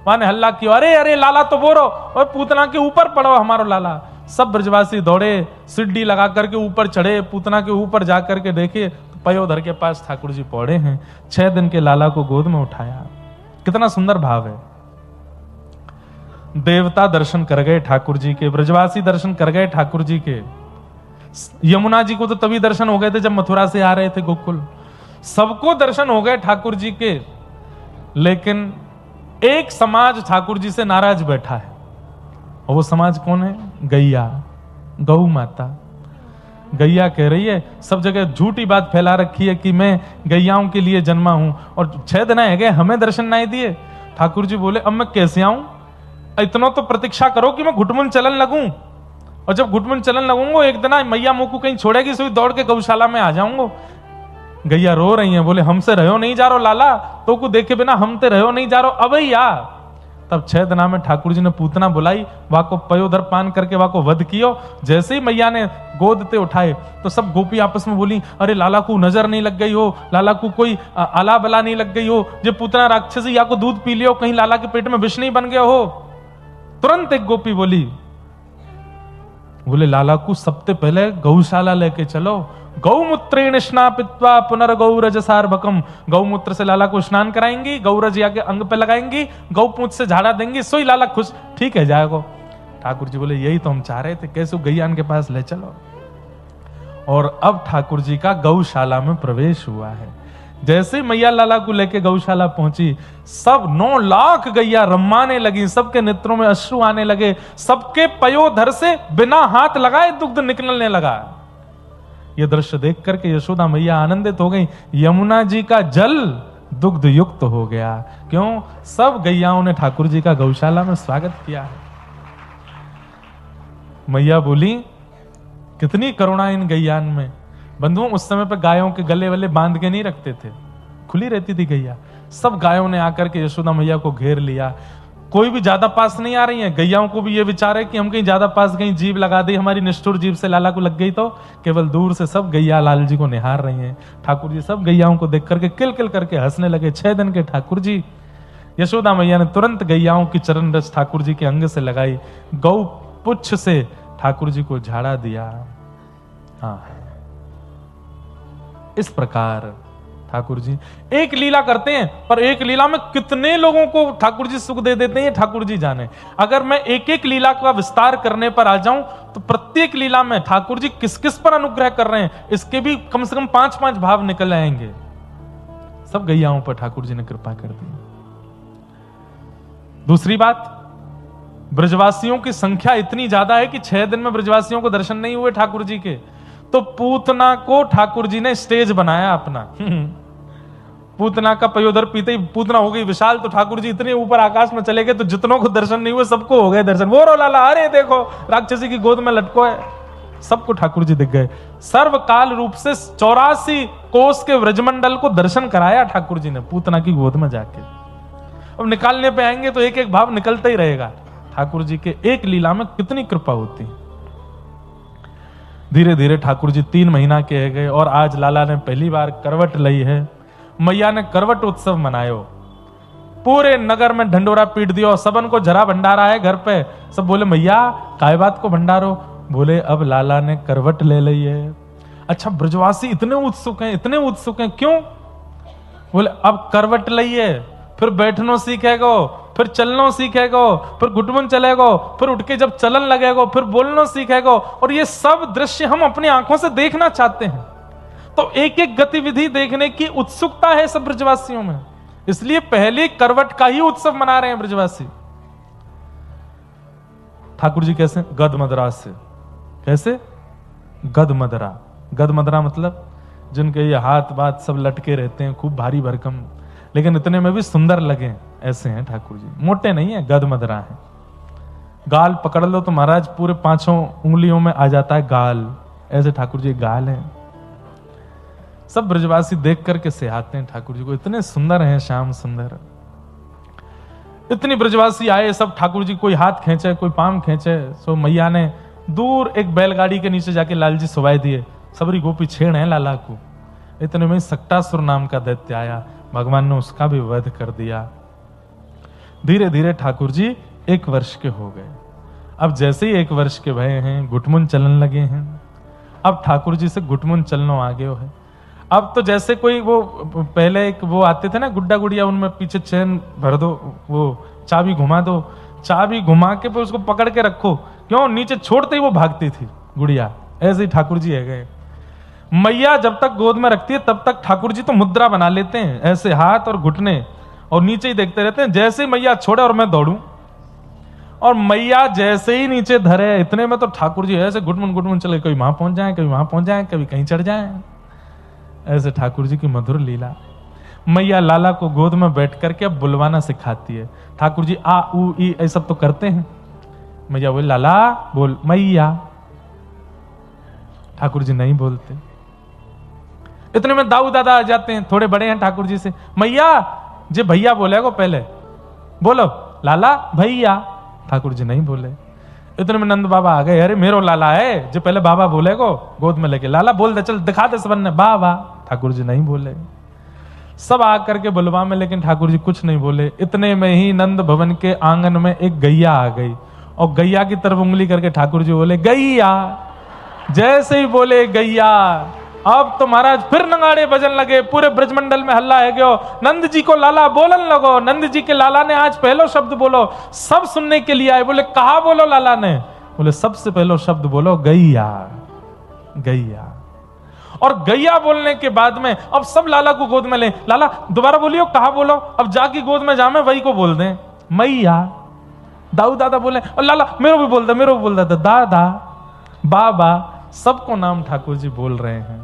वहां ने हल्ला किया, अरे अरे लाला तो बोरो, और पूतना के ऊपर पड़ो हमारो लाला। सब ब्रजवासी दौड़े, सिड्डी लगा करके ऊपर चढ़े, पूतना के ऊपर जाकर के देखे तो पयोधर के पास ठाकुर जी पौड़े हैं। 6 दिन के लाला को गोद में उठाया। कितना सुंदर भाव है। देवता दर्शन कर गए ठाकुर जी के, ब्रजवासी दर्शन कर गए ठाकुर जी के। यमुना जी को तो तभी दर्शन हो गए थे जब मथुरा से आ रहे थे गोकुल। सबको दर्शन हो गए ठाकुर जी के, लेकिन एक समाज ठाकुर जी से नाराज बैठा है। और वो समाज कौन है? गैया, गौ माता। गैया कह रही है, सब जगह झूठी बात फैला रखी है कि मैं गैयाओं के लिए जन्मा हूं, और 6 दिन है गए हमें दर्शन नहीं दिए। ठाकुर जी बोले, अब मैं कैसे आऊं? इतना तो प्रतीक्षा करो कि मैं घुटमुन चलन लगूं, और जब घुटमुन चलन लगूंगा एक दिन मैया मुंह को कहीं छोड़ेगी, सोई दौड़ के गौशाला में आ जाऊंगा। गैया रो रही हैं, बोले हमसे रहो नहीं जा रहो लाला, तो को देखे बिना हम ते रहो नहीं जा रहो। अब या तब 6 दिना में ठाकुर जी ने पूतना बुलाई, वहां को पयोधर पान करके वहां को वध कियो। जैसे ही मैया ने गोद ते उठाए तो सब गोपी आपस में बोली, अरे लाला को नजर नहीं लग गई हो, लाला को कोई आला बला नहीं लग गई हो, जो पूतना राक्षसी या को दूध पी लियो, कहीं लाला के पेट में विष नहीं बन गया हो। तुरंत एक गोपी बोली, बोले लाला को सबसे पहले गौशाला लेके चलो, गौमूत्रेण स्नापित्वा पुनर्गौरज सार्वकम, गौमूत्र से लाला को स्नान कराएंगी, गौरज या के अंग पे लगाएंगी, गौपूंछ से झाड़ा देंगी, सोई लाला खुश ठीक है जाएगा। ठाकुर जी बोले यही तो हम चाह रहे थे, कैसे गैयान के पास ले चलो। और अब ठाकुर जी का गौशाला में प्रवेश हुआ है। जैसे मैया लाला को लेके गौशाला पहुंची, सब 9 लाख गैया रम्माने लगी, सबके नेत्रों में अश्रु आने लगे, सबके पयोधर से बिना हाथ लगाए दुग्ध निकलने लगा। यह दृश्य देख करके यशोदा मैया आनंदित हो गई, यमुना जी का जल दुग्ध युक्त हो गया। क्यों? सब गैयाओं ने ठाकुर जी का गौशाला में स्वागत किया है। मैया बोली, कितनी करुणा इन गैयान में। बंधुओं, उस समय पर गायों के गले वले बांध के नहीं रखते थे, खुली रहती थी गैया। सब गायों ने आकर के यशोदा मैया को घेर लिया। कोई भी ज्यादा पास नहीं आ रही है। गैयाओं को भी ये विचार है कि हम कहीं ज्यादा पास कहीं जीभ लगा दी, हमारी निष्ठुर जीभ से लाला को लग गई तो। केवल दूर से सब गैया लाल जी को निहार रही हैं। ठाकुर जी सब गैयाओं को देख करके किल किल करके हंसने लगे। 6 दिन के ठाकुर जी। यशोदा मैया ने तुरंत गैयाओं की चरण रस ठाकुर जी के अंग से लगाई, गौ पुच्छ से ठाकुर जी को झाड़ा दिया। हाँ, इस प्रकार ठाकुर जी एक लीला करते हैं, पर एक लीला में कितने लोगों को ठाकुर जी सुख दे देते हैं ठाकुर जी जाने। अगर मैं एक एक लीला का विस्तार करने पर आ जाऊं तो प्रत्येक लीला में ठाकुर जी किस किस पर अनुग्रह कर रहे हैं इसके भी कम से कम 5-5 भाव निकल आएंगे। सब गैयाओं पर ठाकुर जी ने कृपा कर दी। दूसरी बात, ब्रजवासियों की संख्या इतनी ज्यादा है कि 6 दिन में ब्रजवासियों को दर्शन नहीं हुए ठाकुर जी के, तो पूतना को ठाकुर जी ने स्टेज बनाया अपना। पूतना का पयोधर पीते ही पूतना हो गई विशाल, तो ठाकुर जी इतने ऊपर आकाश में चले गए तो जितनों को दर्शन नहीं हुए सबको हो गए दर्शन। वो रो लाला, अरे देखो राक्षसी की गोद में लटको है, सबको ठाकुर जी दिख गए। सर्वकाल रूप से 84 कोस के व्रजमंडल को दर्शन कराया ठाकुर जी ने पूतना की गोद में जाके। अब निकालने पे आएंगे तो एक एक भाव निकलता ही रहेगा। ठाकुर जी के एक लीला में कितनी कृपा होती है। धीरे धीरे ठाकुर जी 3 महीना के गए और आज लाला ने पहली बार करवट ली है। मैया ने करवट उत्सव मनायो, पूरे नगर में ढंडोरा पीट दियो, सबन को जरा भंडारा है घर पे। सब बोले मैया काय बात को भंडारो? बोले अब लाला ने करवट ले ली है। अच्छा, ब्रजवासी इतने उत्सुक हैं, इतने उत्सुक हैं, क्यों? बोले अब करवट ली है, फिर बैठनो सीखेगो, फिर चलनो सीखेगो, फिर घुटमुन चलेगो, फिर उठ के जब चलन लगेगो, फिर बोलनो सीखेगो। और ये सब दृश्य हम अपनी आंखों से देखना चाहते हैं, तो एक एक गतिविधि देखने की उत्सुकता है सब ब्रजवासियों में। इसलिए पहले करवट का ही उत्सव मना रहे हैं ब्रजवासी। ठाकुर जी कैसे? गदमदरा से। कैसे? गदमदरा। गदमदरा मतलब जिनके ये हाथ बात सब लटके रहते हैं, खूब भारी भरकम, लेकिन इतने में भी सुंदर लगे, ऐसे हैं ठाकुर जी। मोटे नहीं है, गदमदरा है। गाल पकड़ लो तो महाराज पूरे 5 उंगलियों में आ जाता है गाल, ऐसे ठाकुर जी गाल हैं। सब ब्रजवासी देख करके सिहाते हैं ठाकुर जी को, इतने सुंदर हैं, श्याम सुंदर। इतनी ब्रजवासी आए, सब ठाकुर जी कोई हाथ खींचे, कोई पांव खींचे। सो मैया ने दूर एक बैलगाड़ी के नीचे जाके लाल जी सुवाई दिए। सबरी गोपी छेड़ है लाला को। इतने में सक्टासुर नाम का दैत्य आया, भगवान ने उसका भी वध कर दिया। धीरे धीरे ठाकुर जी 1 वर्ष के हो गए। अब जैसे ही 1 वर्ष के भय हैं, घुटमुन चलन लगे हैं। अब ठाकुर जी से घुटमुन चलनो आ गए है। अब तो जैसे कोई वो पहले एक वो आते थे ना गुड्डा गुड़िया, उनमें पीछे चैन भर दो, वो चाबी घुमा दो, चाबी घुमा के फिर उसको पकड़ के रखो, क्यों? नीचे छोड़ते ही वो भागती थी गुड़िया। ऐसे ही ठाकुर जी है गए। मैया जब तक गोद में रखती है तब तक ठाकुर जी तो मुद्रा बना लेते हैं, ऐसे हाथ और घुटने, और नीचे ही देखते रहते हैं। जैसे मैया छोड़े और मैं दौड़ूं, और मैया जैसे ही नीचे धरे, इतने में तो ठाकुर जी ऐसे घुटमुन चले, कभी वहां पहुंच जाए, कभी वहां पहुंच जाए, कभी कहीं चढ़ जाए। ऐसे ठाकुर जी की मधुर लीला। मैया लाला को गोद में बैठ करके अब बुलवाना सिखाती है। ठाकुर जी आ ऊ ई ये सब तो करते हैं। मैया बोले लाला बोल मैया। ठाकुर जी नहीं बोलते। इतने में दाऊ दादा आ जाते हैं, थोड़े बड़े हैं ठाकुर जी से। मैया जे भैया बोले को पहले बोलो, लाला भैया। ठाकुर जी नहीं बोले। इतने में नंद बाबा आ गए, अरे मेरो लाला है जो पहले बाबा बोले को गोद में लेके, लाला बोल दे, चल दिखा दे सबन ने, बाबा। ठाकुर जी नहीं बोले। सब आकर के बुलवा में, लेकिन ठाकुर जी कुछ नहीं बोले। इतने में ही नंद भवन के आंगन में एक गैया आ गई और गैया की तरफ उंगली करके ठाकुर जी बोले गैया। जैसे ही बोले गैया, अब तो महाराज फिर नगाड़े बजन लगे, पूरे ब्रजमंडल में हल्ला है गयो, नंद जी को लाला बोलन लगो, नंद जी के लाला ने आज पहलो शब्द बोलो। सब सुनने के लिए आए, बोले कहा बोलो लाला ने? बोले सबसे पहलो शब्द बोलो गैया, गैया। और गैया बोलने के बाद में अब सब लाला को गोद में ले, लाला दोबारा बोलियो, कहा बोलो? अब जाके गोद में जामे वही को बोल दें मैया। दाऊ दादा बोले, और लाला मेरे भी बोल दे, मेरे भी बोल दे, दादा बाबा, सबको नाम ठाकुर जी बोल रहे हैं।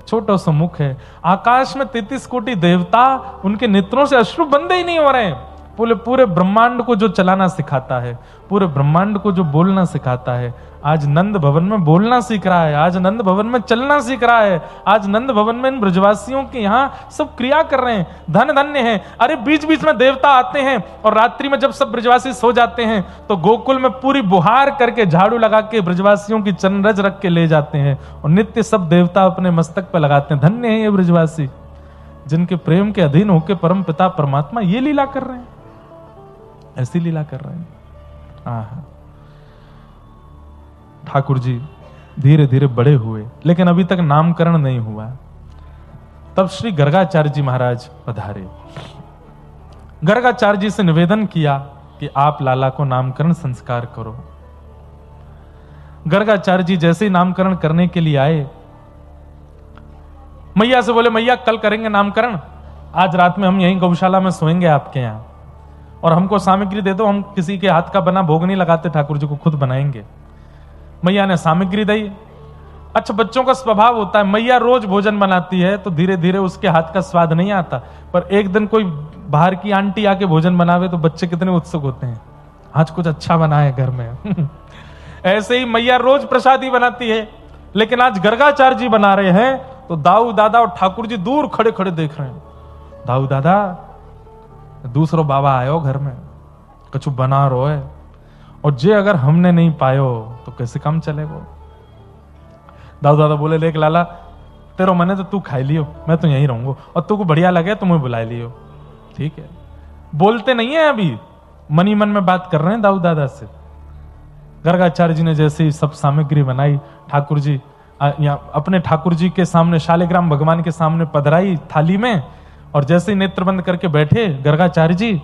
छोटा सा मुख है, आकाश में 33 कोटि देवता, उनके नेत्रों से अश्रु बंदे ही नहीं हो रहे हैं। पूरे ब्रह्मांड को जो चलाना सिखाता है, पूरे ब्रह्मांड को जो बोलना सिखाता है, आज नंद भवन में बोलना सीख रहा है, आज नंद भवन में चलना सीख रहा है, आज नंद भवन में इन ब्रजवासियों के यहाँ सब क्रिया कर रहे हैं। धन धन्य है। अरे बीच बीच में देवता आते हैं और रात्रि में जब सब ब्रजवासी सो जाते हैं तो गोकुल में पूरी बुहार करके झाड़ू लगा के ब्रजवासियों की चरणरज रख के ले जाते हैं और नित्य सब देवता अपने मस्तक पर लगाते हैं। धन्य है ये ब्रजवासी जिनके प्रेम के अधीन होकर परम पिता परमात्मा ये लीला कर रहे हैं, ऐसी लीला कर रहे हैं। ठाकुर जी धीरे धीरे बड़े हुए, लेकिन अभी तक नामकरण नहीं हुआ। तब श्री गर्गाचार्य जी महाराज पधारे। गर्गाचार्य जी से निवेदन किया कि आप लाला को नामकरण संस्कार करो। गर्गाचार्य जी जैसे ही नामकरण करने के लिए आए, मैया से बोले मैया कल करेंगे नामकरण, आज रात में हम यहीं गौशाला में सोएंगे आपके यहां, और हमको सामग्री दे दो, हम किसी के हाथ का बना भोग नहीं लगाते, ठाकुर जी को खुद बनाएंगे। मैया ने सामग्री दी। अच्छा, बच्चों का स्वभाव होता है, मैया रोज भोजन बनाती है तो धीरे धीरे उसके हाथ का स्वाद नहीं आता, पर एक दिन कोई बाहर की आंटी आके भोजन बनावे तो बच्चे कितने उत्सुक होते हैं, आज कुछ अच्छा बना है घर में। ऐसे ही मैया रोज प्रसादी बनाती है, लेकिन आज गर्गाचार्य जी बना रहे हैं तो दाऊ दादा और ठाकुर जी दूर खड़े खड़े देख रहे हैं। दाऊ दादा दूसरो बाबा आयो घर में, कुछ बना रो है, और जे अगर हमने नहीं पायो तो कैसे काम चलेगो? दाऊ दादा बोले देख लाला, तेरो मने तो तू खाई लियो, मैं तो यहीं रहूंगा, और तू को बढ़िया लगे तो मुझे बुला लियो। ठीक है, बोलते नहीं है, अभी मनी मन में बात कर रहे हैं दाऊ दादा से। गर्गाचार्य जी ने जैसे ही सब सामग्री बनाई, ठाकुर जी अपने ठाकुर जी के सामने, शालिग्राम भगवान के सामने पधराई थाली में, और जैसे ही नेत्र बंद करके बैठे गर्गाचार्य जी,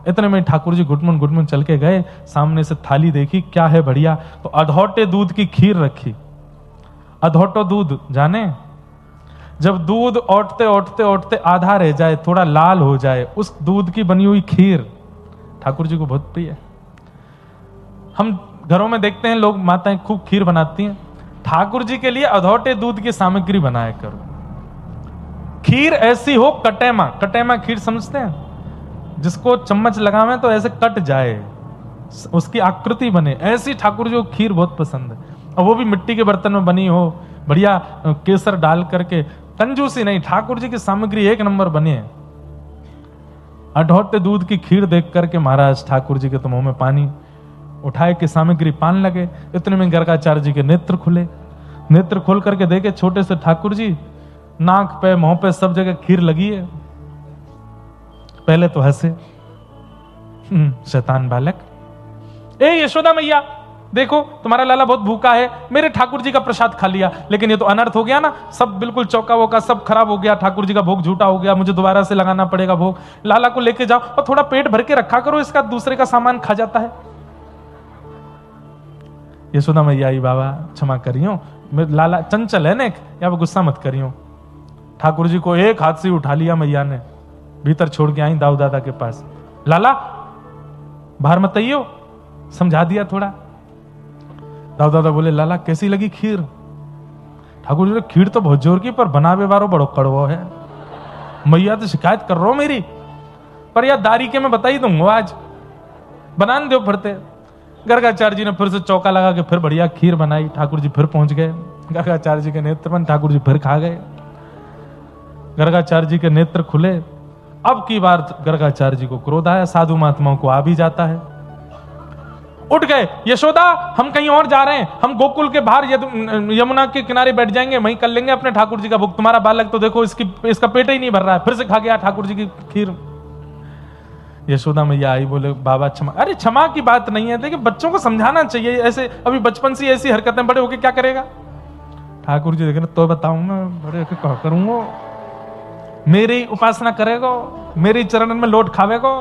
इतने में ठाकुर जी घुटमुन चल के गए, सामने से थाली देखी, क्या है बढ़िया, तो अधौटे दूध की खीर रखी। अधौटो दूध जाने, जब दूध औटते औटते औटते आधा रह जाए, थोड़ा लाल हो जाए, उस दूध की बनी हुई खीर ठाकुर जी को बहुत प्रिय है। हम घरों में देखते हैं लोग, माताएं खूब खीर बनाती हैं, ठाकुर जी के लिए अधौटे दूध की सामग्री बनाया करो। खीर ऐसी हो कटेमा, कटेमा खीर समझते हैं, जिसको चम्मच लगावे तो ऐसे कट जाए, उसकी आकृति बने, ऐसी ठाकुर जी को खीर बहुत पसंद है, और वो भी मिट्टी के बर्तन में बनी हो, बढ़िया केसर डाल करके, कंजूसी नहीं, ठाकुर जी की सामग्री एक नंबर बनी है। अधौटे दूध की खीर देख करके महाराज ठाकुर जी के तो मुंह में पानी, उठाए के सामग्री पान लगे। इतने में गर्गाचार्य जी के नेत्र खुले, नेत्र खोल करके देखे छोटे से ठाकुर जी, नाक पे मुंह पे सब जगह खीर लगी है। पहले तो हंसे, शैतान बालक, ए यशोदा मैया देखो तुम्हारा लाला बहुत भूखा है, मेरे ठाकुर जी का प्रसाद खा लिया, लेकिन ये तो अनर्थ हो गया ना, सब बिल्कुल चौका वोका सब खराब हो गया, ठाकुर जी का भोग झूठा हो गया, मुझे दोबारा से लगाना पड़ेगा भोग। लाला को लेके जाओ और थोड़ा पेट भर के रखा करो, इसका दूसरे का सामान खा जाता है। यशोदा मैया आई, बाबा क्षमा करियो, मेरे लाला चंचल है ना, या गुस्सा मत करियो। ठाकुर जी को एक हाथ से उठा लिया मैया ने, भीतर छोड़ के आई दाऊ दादा के पास। लाला बाहर मत आइयो, समझा दिया थोड़ा। दाऊ दादा बोले लाला कैसी लगी खीर? ठाकुर जी ने खीर तो बहुत जोर की, पर बनावे वारो बड़ो कड़वो है, मैया तो शिकायत कर रहा हूं मेरी, पर यार दारी के मैं बता ही दूंगा, आज बना दो फिरते। गर्गाचार्य जी ने फिर से चौका लगा के फिर बढ़िया खीर बनाई, ठाकुर जी फिर पहुंच गए, गर्गाचार्य जी के नेत्र बंद, ठाकुर जी फिर खा गए। गर्गाचार्य जी के नेत्र खुले, अब की बार गर्गाचार्य जी को क्रोध आया, साधु महात्माओं को आ भी जाता है। उठ गए, यशोदा हम कहीं और जा रहे हैं, हम गोकुल के बाहर यमुना के किनारे बैठ जाएंगे, वहीं कर लेंगे अपने ठाकुर जी का भोग। तुम्हारा बालक तो देखो इसका पेट ही नहीं भर रहा है, फिर से खा गया ठाकुर जी की खीर। यशोदा मैया आई, बोले बाबा क्षमा। अरे क्षमा की बात नहीं है, देखिए बच्चों को समझाना चाहिए, ऐसे अभी बचपन से ऐसी हरकतें, बड़े होके क्या करेगा। ठाकुर जी देखे तो बताऊंगा, बड़े होके क्या करूंगा, मेरी उपासना करेगो, मेरी चरणन में लौट खावेगो।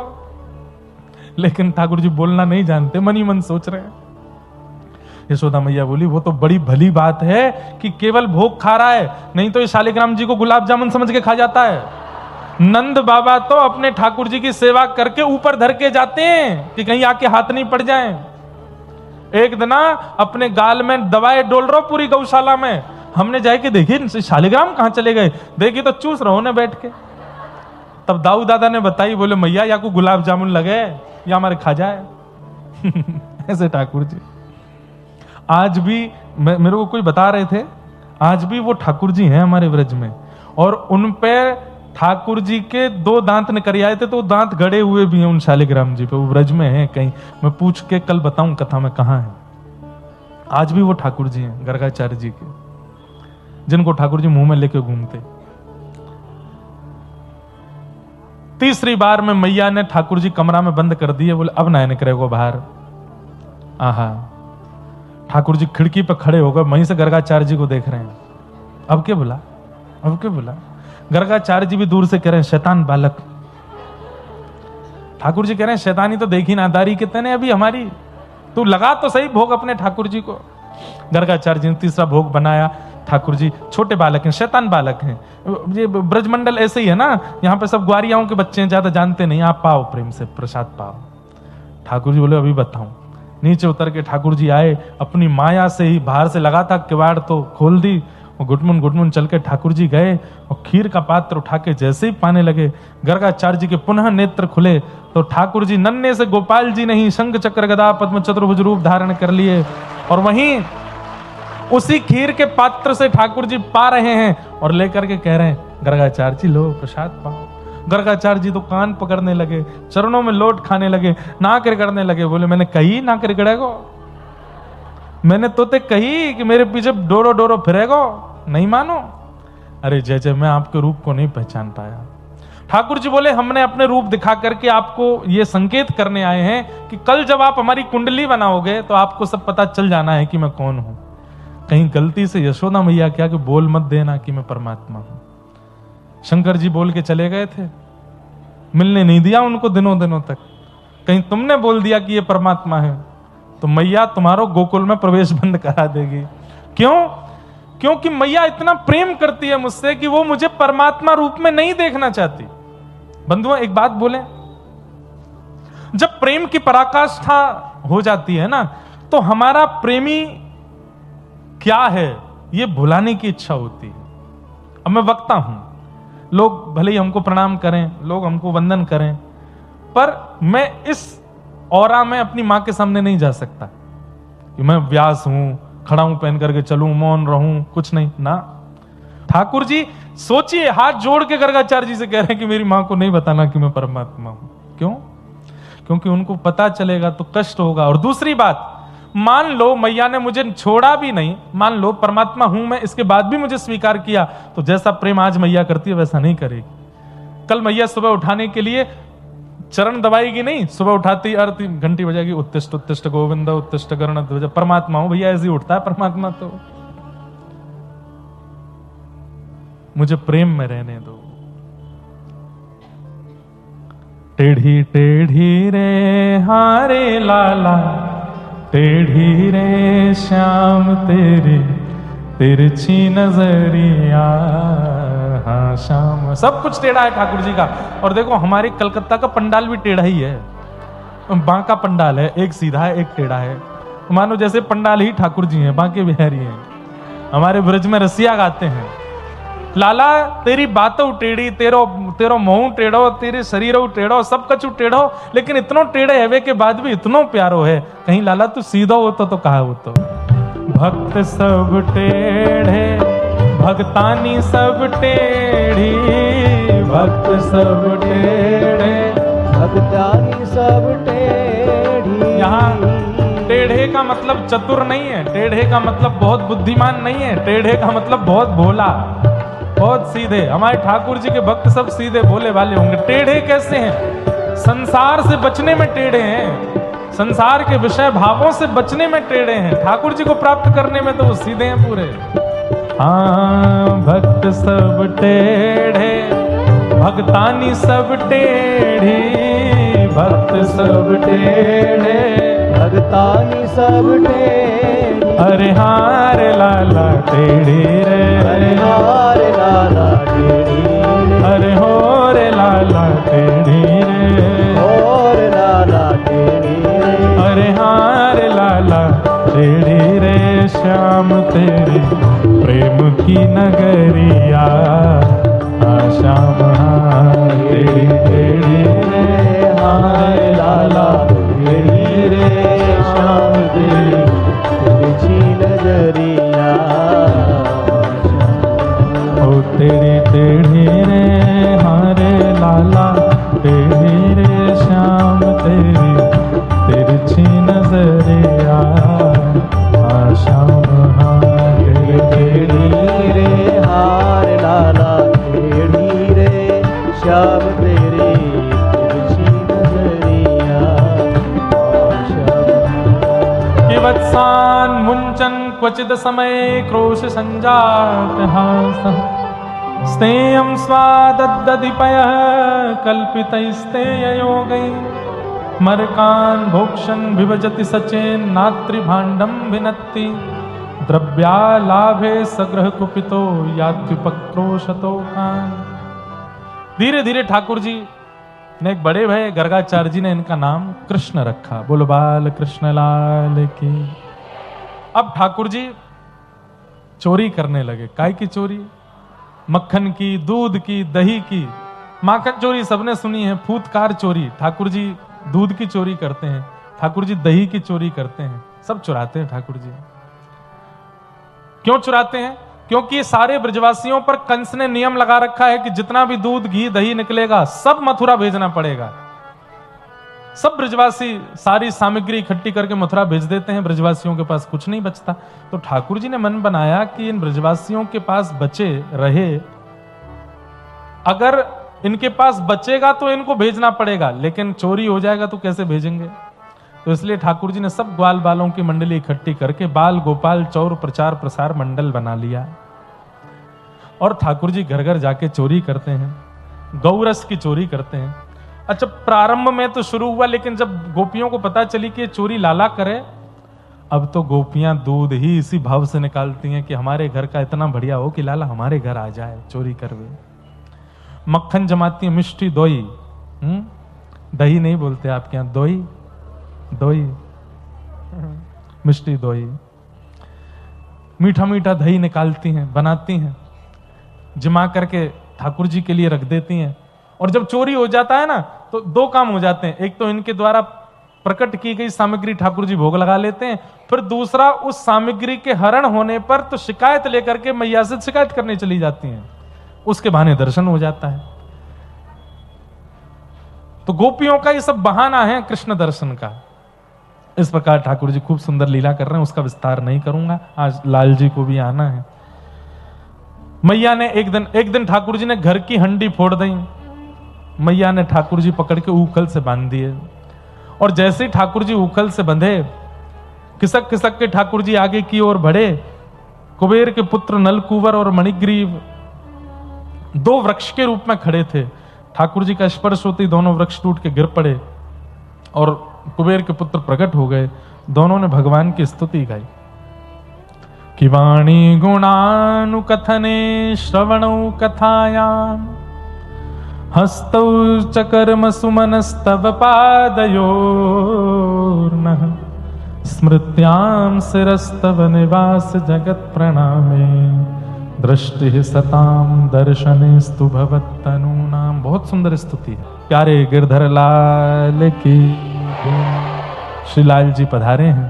लेकिन ठाकुर जी बोलना नहीं जानते, मन ही मन सोच रहे हैं। यशोदा मैया बोली वो तो बड़ी भली बात है कि केवल भोग खा रहा है, नहीं तो ये शालिग्राम जी को गुलाब जामुन समझ के खा जाता है। नंद बाबा तो अपने ठाकुर जी की सेवा करके ऊपर धर के जाते हैं कि कहीं आके हाथ नहीं पड़ जाए। एक दिन अपने गाल में दवाएं डोल रहा पूरी गौशाला में, हमने जाके देखी शालिग्राम कहां चले गए, देखी तो चूस रहो ने बैठ के। तब दाऊ दादा ने बताई, बोले मैया या को गुलाब जामुन लगे या हमारे खा जाए। ऐसे ठाकुर जी आज भी मेरे को कोई बता रहे थे, आज भी वो ठाकुर जी हैं हमारे व्रज में, और उन पे ठाकुर जी के 2 दांत निकल आए थे, तो दांत गड़े हुए भी हैं उन शालिग्राम जी पे, वो व्रज में हैं कहीं। मैं पूछ के कल बताऊं कथा में कहां है। आज भी वो ठाकुर जी हैं गर्गाचार्य जी के, जिनको ठाकुर जी मुंह में लेके घूमते। तीसरी बार में मैया ने ठाकुर जी कमरा में बंद कर दिए, बोले अब ना निकलेगो बाहर। आहा, ठाकुर जी खिड़की पर खड़े हो गए, वहीं से गर्गाचार्य जी को देख रहे हैं। अब क्या बोला, अब क्या बोला। गर्गाचार्य जी भी दूर से कह रहे हैं शैतान बालक। ठाकुर जी कह रहे हैं शैतानी तो देखी नादारी कितने अभी हमारी, तू लगा तो सही भोग अपने ठाकुर जी को। गर्गाचार्य जी ने तीसरा भोग बनाया। ठाकुर जी छोटे बालक हैं, शैतान बालक हैं। ये ब्रजमंडल ऐसे ही है ना, यहाँ पे सब ग्वारियाओं के बच्चे हैं, ज्यादा जानते नहीं, आप पाओ प्रेम से प्रसाद पाओ। ठाकुर जी बोले अभी बताऊं। नीचे उतर के ठाकुर जी आए, अपनी माया से ही बाहर से लगा था किवाड़ तो खोल दी, और घुटमुन घुटमुन चल के ठाकुर जी गए, और खीर का पात्र उठा के जैसे ही पाने लगे, गर्गाचार्य जी के पुनः नेत्र खुले तो ठाकुर जी नन्हे से गोपाल जी नहीं, शंख चक्र गदा पद्म चतुर्भुज रूप धारण कर लिए, और वहीं उसी खीर के पात्र से ठाकुर जी पा रहे हैं, और लेकर के कह रहे हैं गर्गाचार्य जी लो प्रसाद पाओ। गर्गाचार्य जी तो कान पकड़ने लगे, चरणों में लोट खाने लगे, नाक रगड़ने लगे। बोले मैंने कही नाक रगड़ेगो, मैंने तोते कही कि मेरे पीछे डोरो डोरो फिरेगो, नहीं मानो। अरे जय जय, मैं आपके रूप को नहीं पहचान पाया। ठाकुर जी बोले हमने अपने रूप दिखा करके आपको ये संकेत करने आए हैं कि कल जब आप हमारी कुंडली बनाओगे तो आपको सब पता चल जाना है कि मैं कौन हूं। कहीं गलती से यशोदा मैया क्या कि बोल मत देना कि मैं परमात्मा हूं। शंकर जी बोल के चले गए थे, मिलने नहीं दिया उनको दिनों दिनों तक। कहीं तुमने बोल दिया कि ये परमात्मा है तो मैया तुम्हारो गोकुल में प्रवेश बंद करा देगी। क्यों? क्योंकि मैया इतना प्रेम करती है मुझसे कि वो मुझे परमात्मा रूप में नहीं देखना चाहती। बंधुओं एक बात बोले, जब प्रेम की पराकाष्ठा हो जाती है ना, तो हमारा प्रेमी क्या है ये भुलाने की इच्छा होती है। अब मैं वक्ता हूं, लोग भले ही हमको प्रणाम करें, लोग हमको वंदन करें, पर मैं इस औरा में अपनी मां के सामने नहीं जा सकता कि मैं व्यास हूं, खड़ा हूं पहन करके चलूं, मौन रहूं, कुछ नहीं ना। ठाकुर जी सोचिए, हाथ जोड़ के गर्गाचार्य जी से कह रहे हैं कि मेरी मां को नहीं बताना कि मैं परमात्मा हूं। क्यों? क्योंकि उनको पता चलेगा तो कष्ट होगा। और दूसरी बात, मान लो मैया ने मुझे छोड़ा भी नहीं, मान लो परमात्मा हूं मैं, इसके बाद भी मुझे स्वीकार किया, तो जैसा प्रेम आज मैया करती है वैसा नहीं करेगी। कल मैया सुबह उठाने के लिए चरण दबाएगी नहीं, सुबह उठाती आरती घंटी बजाएगी, उत्तिष्ठ उत्तिष्ठ गोविंद उत्तिष्ठ गरुण। परमात्मा हूं भैया, ऐसे ही उठता है परमात्मा। तो मुझे प्रेम में रहने दो। टेढ़ी टेढ़ी रे हारे लाला, टेढ़ी रे श्याम तेरी तिरछी नजरिया, हाँ श्याम। सब कुछ टेढ़ा है ठाकुर जी का। और देखो हमारे कलकत्ता का पंडाल भी टेढ़ा ही है, बांका पंडाल है, एक सीधा है एक टेढ़ा है। मानो जैसे पंडाल ही ठाकुर जी हैं, बांके बिहारी हैं। हमारे ब्रज में रसिया गाते हैं, लाला तेरी बातों टेढ़ी, तेरो मुंह टेढ़ो, तेरे शरीर टेढ़ो, सब कछु टेढ़ो, लेकिन इतनो टेढ़े हवे के बाद भी इतनो प्यारो है। कहीं लाला तू सीधा हो तो कहा हो तो। भक्त सब टेढ़े भक्तानी सब टेढ़ी, भक्त सब टेढ़े, भक्तानी सब टेढ़ी। यहाँ टेढ़े का मतलब चतुर नहीं है, टेढ़े का मतलब बहुत बुद्धिमान नहीं है, टेढ़े का मतलब बहुत भोला, बहुत सीधे। हमारे ठाकुर जी के भक्त सब सीधे भोले वाले होंगे। टेढ़े कैसे हैं? संसार से बचने में टेढ़े हैं, संसार के विषय भावों से बचने में टेढ़े हैं, ठाकुर जी को प्राप्त करने में तो वो सीधे हैं पूरे। हाँ, भक्त सब टेढ़े, भक्तानी सब टेढ़ी, भक्त सब टेढ़े, भक्तानी सब टेढ़ी। अरे हार लाला टेढ़ी रे, अरे हार लाला टेढ़ी रे, अरे हो रे लाला टेढ़ी रे, और लाला टेढ़ी रे, अरे हार लाला टेढ़ी रे। श्याम तेरे प्रेम की नगरिया, श्याम हार टेढ़ी टेढ़ी रे, हार लाला टेढ़ी रे, श्याम तेरी तिरछी नजरिया। ओ तेरी टेढ़ी रे, हारे लाला टेढ़ी रे, श्याम तेरी तिरछी नजरिया, श्याम हारे टेढ़ी रे, हार लाला टेढ़ी रे, श्याम तेरी तिरछी नजरिया। वत्सान मुंचन क्वचिद समय क्रोश संजात हासः, स्तेयं स्वादद्दधिपयः कल्पितैस्तेययोगैः, मरकान् भोक्षन् विभजति सचेन नात्रिभाण्डं विनत्ति, द्रव्यालाभे सग्रह कुपितो यात्युपक्रोशतो कान्। धीरे धीरे ठाकुर जी ने एक बड़े भाई गर्गाचार्य जी ने इनका नाम कृष्ण रखा। बोलो बाल कृष्ण लाल की। अब ठाकुर जी चोरी करने लगे। काय की चोरी? मक्खन की, दूध की, दही की। माखन चोरी सबने सुनी है, फूतकार चोरी। ठाकुर जी दूध की चोरी करते हैं, ठाकुर जी दही की चोरी करते हैं, सब चुराते हैं ठाकुर जी। क्यों चुराते हैं? क्योंकि ये सारे ब्रजवासियों पर कंस ने नियम लगा रखा है कि जितना भी दूध, घी, दही निकलेगा सब मथुरा भेजना पड़ेगा। सब ब्रजवासी सारी सामग्री इकट्ठी करके मथुरा भेज देते हैं, ब्रजवासियों के पास कुछ नहीं बचता। तो ठाकुर जी ने मन बनाया कि इन ब्रजवासियों के पास बचे रहे, अगर इनके पास बचेगा तो इनको भेजना पड़ेगा, लेकिन चोरी हो जाएगा तो कैसे भेजेंगे। तो इसलिए ठाकुर जी ने सब ग्वाल बालों की मंडली इकट्ठी करके बाल गोपाल चौर प्रचार प्रसार मंडल बना लिया, और ठाकुर जी घर घर जाके चोरी करते हैं, गौरस की चोरी करते हैं। अच्छा, प्रारंभ में तो शुरू हुआ, लेकिन जब गोपियों को पता चली कि चोरी लाला करे, अब तो गोपियां दूध ही इसी भाव से निकालती हैं कि हमारे घर का इतना बढ़िया हो कि लाला हमारे घर आ जाए चोरी करवे। मक्खन जमाती है, मिष्टी दोई, दही नहीं बोलते आपके यहां, दोई दोई, मिष्टी दोई, मीठा मीठा दही निकालती हैं, बनाती हैं, जमा करके ठाकुर जी के लिए रख देती हैं। और जब चोरी हो जाता है ना, तो दो काम हो जाते हैं। एक तो इनके द्वारा प्रकट की गई सामग्री ठाकुर जी भोग लगा लेते हैं, फिर दूसरा उस सामग्री के हरण होने पर तो शिकायत लेकर के मैया से शिकायत करने चली जाती हैं, उसके बहाने दर्शन हो जाता है। तो गोपियों का ये सब बहाना है कृष्ण दर्शन का। इस प्रकार ठाकुर जी खूब सुंदर लीला कर रहे हैं, उसका विस्तार नहीं करूंगा, आज लाल जी को भी आना है। मैया ने एक दिन ठाकुर जी ने घर की हंडी फोड़ दी। मैया ने ठाकुर जी पकड़ के ऊखल से बांध दिए, और जैसे ही ठाकुर जी ऊखल से बंधे, खिसक खिसक के ठाकुर जी आगे की ओर बढ़े। कुबेर के पुत्र नलकुवर और मणिग्रीव दो वृक्ष के रूप में खड़े थे। ठाकुर जी का स्पर्श होते ही दोनों वृक्ष टूट के गिर पड़े और कुबेर के पुत्र प्रकट हो गए। दोनों ने भगवान की स्तुति गाई कि वाणी गुणानुकथने श्रवणौ कथायाम हस्तौ च कर्म सुमनस्तव पादयोर्नः स्मृत्यां शिरस्तव निवास जगत प्रणामे दृष्टि सताम दर्शनेस्तु भवत्तनूनाम। बहुत सुंदर स्तुति है। प्यारे गिरधर लाल की श्री लाल जी पधारे हैं।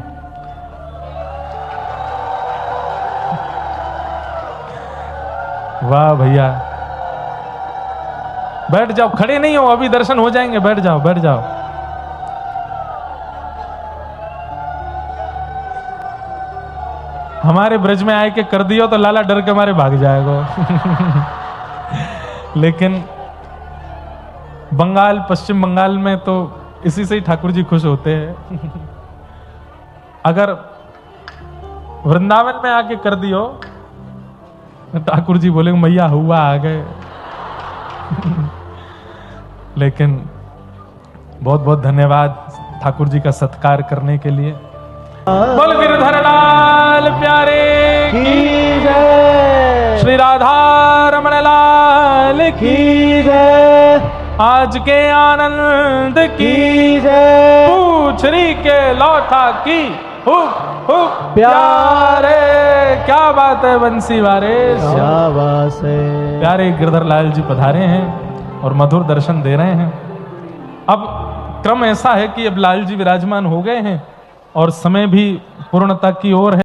वाह भैया, बैठ जाओ, खड़े नहीं हो, अभी दर्शन हो जाएंगे, बैठ जाओ बैठ जाओ। हमारे ब्रज में आए के कर दियो तो लाला डर के मारे भाग जाएगा। लेकिन बंगाल, पश्चिम बंगाल में तो इसी से ही ठाकुर जी खुश होते हैं। अगर वृंदावन में आके कर दियो ठाकुर जी बोलेंगे मैया हुआ आ गए। लेकिन बहुत बहुत धन्यवाद ठाकुर जी का सत्कार करने के लिए। बोल गिरधर लाल प्यारे की जय, श्री राधा रमण लाल की जय, आज के आनंद की की जय, पूछरी के लौटा की हुक प्यारे, क्या बात है बंसी वारे। शाबाश है। प्यारे गिरधर लाल जी पधारे हैं और मधुर दर्शन दे रहे हैं। अब क्रम ऐसा है कि अब लाल जी विराजमान हो गए हैं और समय भी पूर्णता की ओर है।